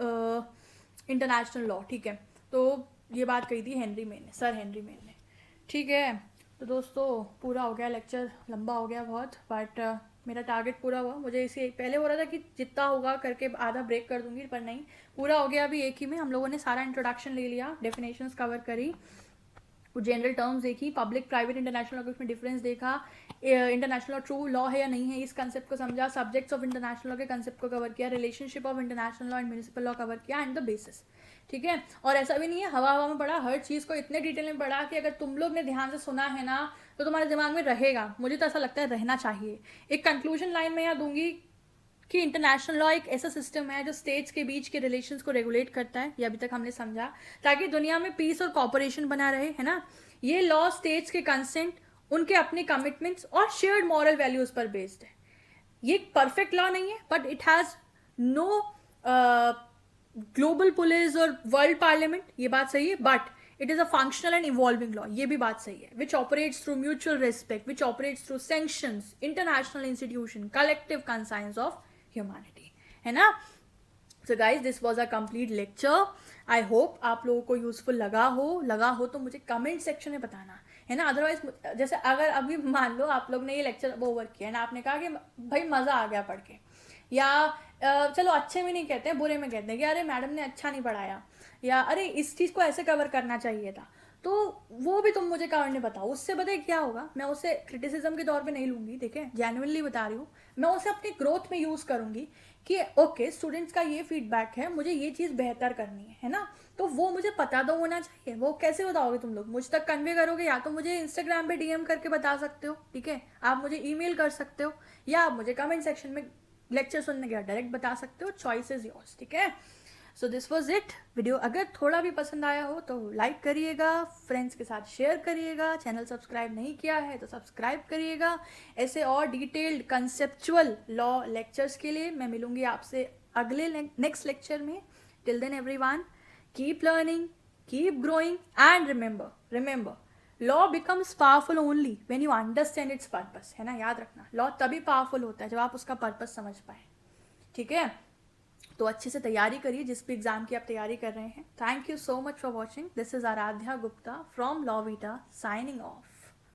international law. ठीक है, तो ये बात कही थी Henry main ने, सर हेनरी मेन ने. ठीक है, तो दोस्तों पूरा हो गया लेक्चर, लंबा हो गया बहुत, बट मेरा टारगेट पूरा हुआ. मुझे इसे पहले हो रहा था कि जितना होगा करके आधा ब्रेक कर दूंगी, पर नहीं, पूरा हो गया अभी एक ही में. हम लोगों ने सारा इंट्रोडक्शन ले लिया, डेफिनेशंस कवर करी, कुछ जनरल टर्म्स देखी, पब्लिक प्राइवेट इंटरनेशनल लॉ के उसमें डिफरेंस देखा, इंटरनेशनल लॉ ट्रू लॉ है या नहीं है इस कंसेप्ट को समझा, सब्जेक्ट्स ऑफ इंटरनेशनल लॉ के कंसेप्ट को कवर किया, relationship of international law and municipal law cover किया, एंड द बेसिस. ठीक है, और ऐसा भी नहीं है हवा हवा में पढ़ा, हर चीज़ को इतने डिटेल में पढ़ा कि अगर तुम लोग ने ध्यान से सुना है ना तो तुम्हारे दिमाग में रहेगा. मुझे तो ऐसा लगता है रहना चाहिए. एक कंक्लूजन लाइन में यहाँ दूंगी कि इंटरनेशनल लॉ एक ऐसा सिस्टम है जो स्टेट्स के बीच के रिलेशंस को रेगुलेट करता है, ये अभी तक हमने समझा, ताकि दुनिया में पीस और कॉपरेशन बना रहे, है ना. ये लॉ स्टेट्स के कंसेंट, उनके अपने कमिटमेंट्स और शेयर्ड मॉरल वैल्यूज पर बेस्ड है. ये एक परफेक्ट लॉ नहीं है, but it has no global police और वर्ल्ड पार्लियामेंट, ये बात सही है, but it is a functional and evolving law, ये भी बात सही है, which operates through mutual respect, which operates through sanctions, international institution, collective conscience of humanity, है ना. So guys, this was a complete lecture. I hope आप लोगों को यूजफुल लगा हो तो मुझे कमेंट सेक्शन में बताना, है ना. अदरवाइज, जैसे अगर अभी मान लो आप लोग ने ये लेक्चर ओवर किया ना, आपने कहा कि भाई मज़ा आ गया पढ़ के, या चलो अच्छे में नहीं कहते हैं, बुरे में कहते हैं कि अरे मैडम ने अच्छा नहीं पढ़ाया, या अरे इस चीज़ को ऐसे कवर करना चाहिए था, तो वो भी तुम मुझे कमेंट में बताओ। उससे पता है क्या होगा, मैं उसे क्रिटिसिज्म के तौर पे नहीं लूंगी, ठीक है, जेन्युइनली बता रही हूँ। मैं उसे अपनी ग्रोथ में यूज़ करूंगी कि ओके स्टूडेंट्स का ये फीडबैक है, मुझे ये चीज़ बेहतर करनी है ना। तो वो मुझे पता तो होना चाहिए। वो कैसे बताओगे तुम लोग, मुझ तक कन्वे करोगे, या तो मुझे इंस्टाग्राम पे डीएम करके बता सकते हो, ठीक है, आप मुझे ईमेल कर सकते हो, या आप मुझे कमेंट सेक्शन में लेक्चर सुनने के बाद डायरेक्ट बता सकते हो। चॉइस इज योर्स, ठीक है। So this was it video. अगर थोड़ा भी पसंद आया हो तो लाइक करिएगा, फ्रेंड्स के साथ शेयर करिएगा, चैनल सब्सक्राइब नहीं किया है तो सब्सक्राइब करिएगा। ऐसे और डिटेल्ड कंसेप्चुअल लॉ लेक्चर्स के लिए मैं मिलूंगी आपसे अगले नेक्स्ट लेक्चर में। Till then everyone, keep learning, keep growing, and remember law becomes powerful only when you understand its purpose, है ना, याद रखना। लॉ तभी पावरफुल होता है जब आप उसका पर्पस समझ पाए, ठीक है। तो अच्छे से तैयारी करिए जिस भी एग्जाम की आप तैयारी कर रहे हैं। Thank you so much for watching. This is Aaradhya Gupta from Law Vita signing of.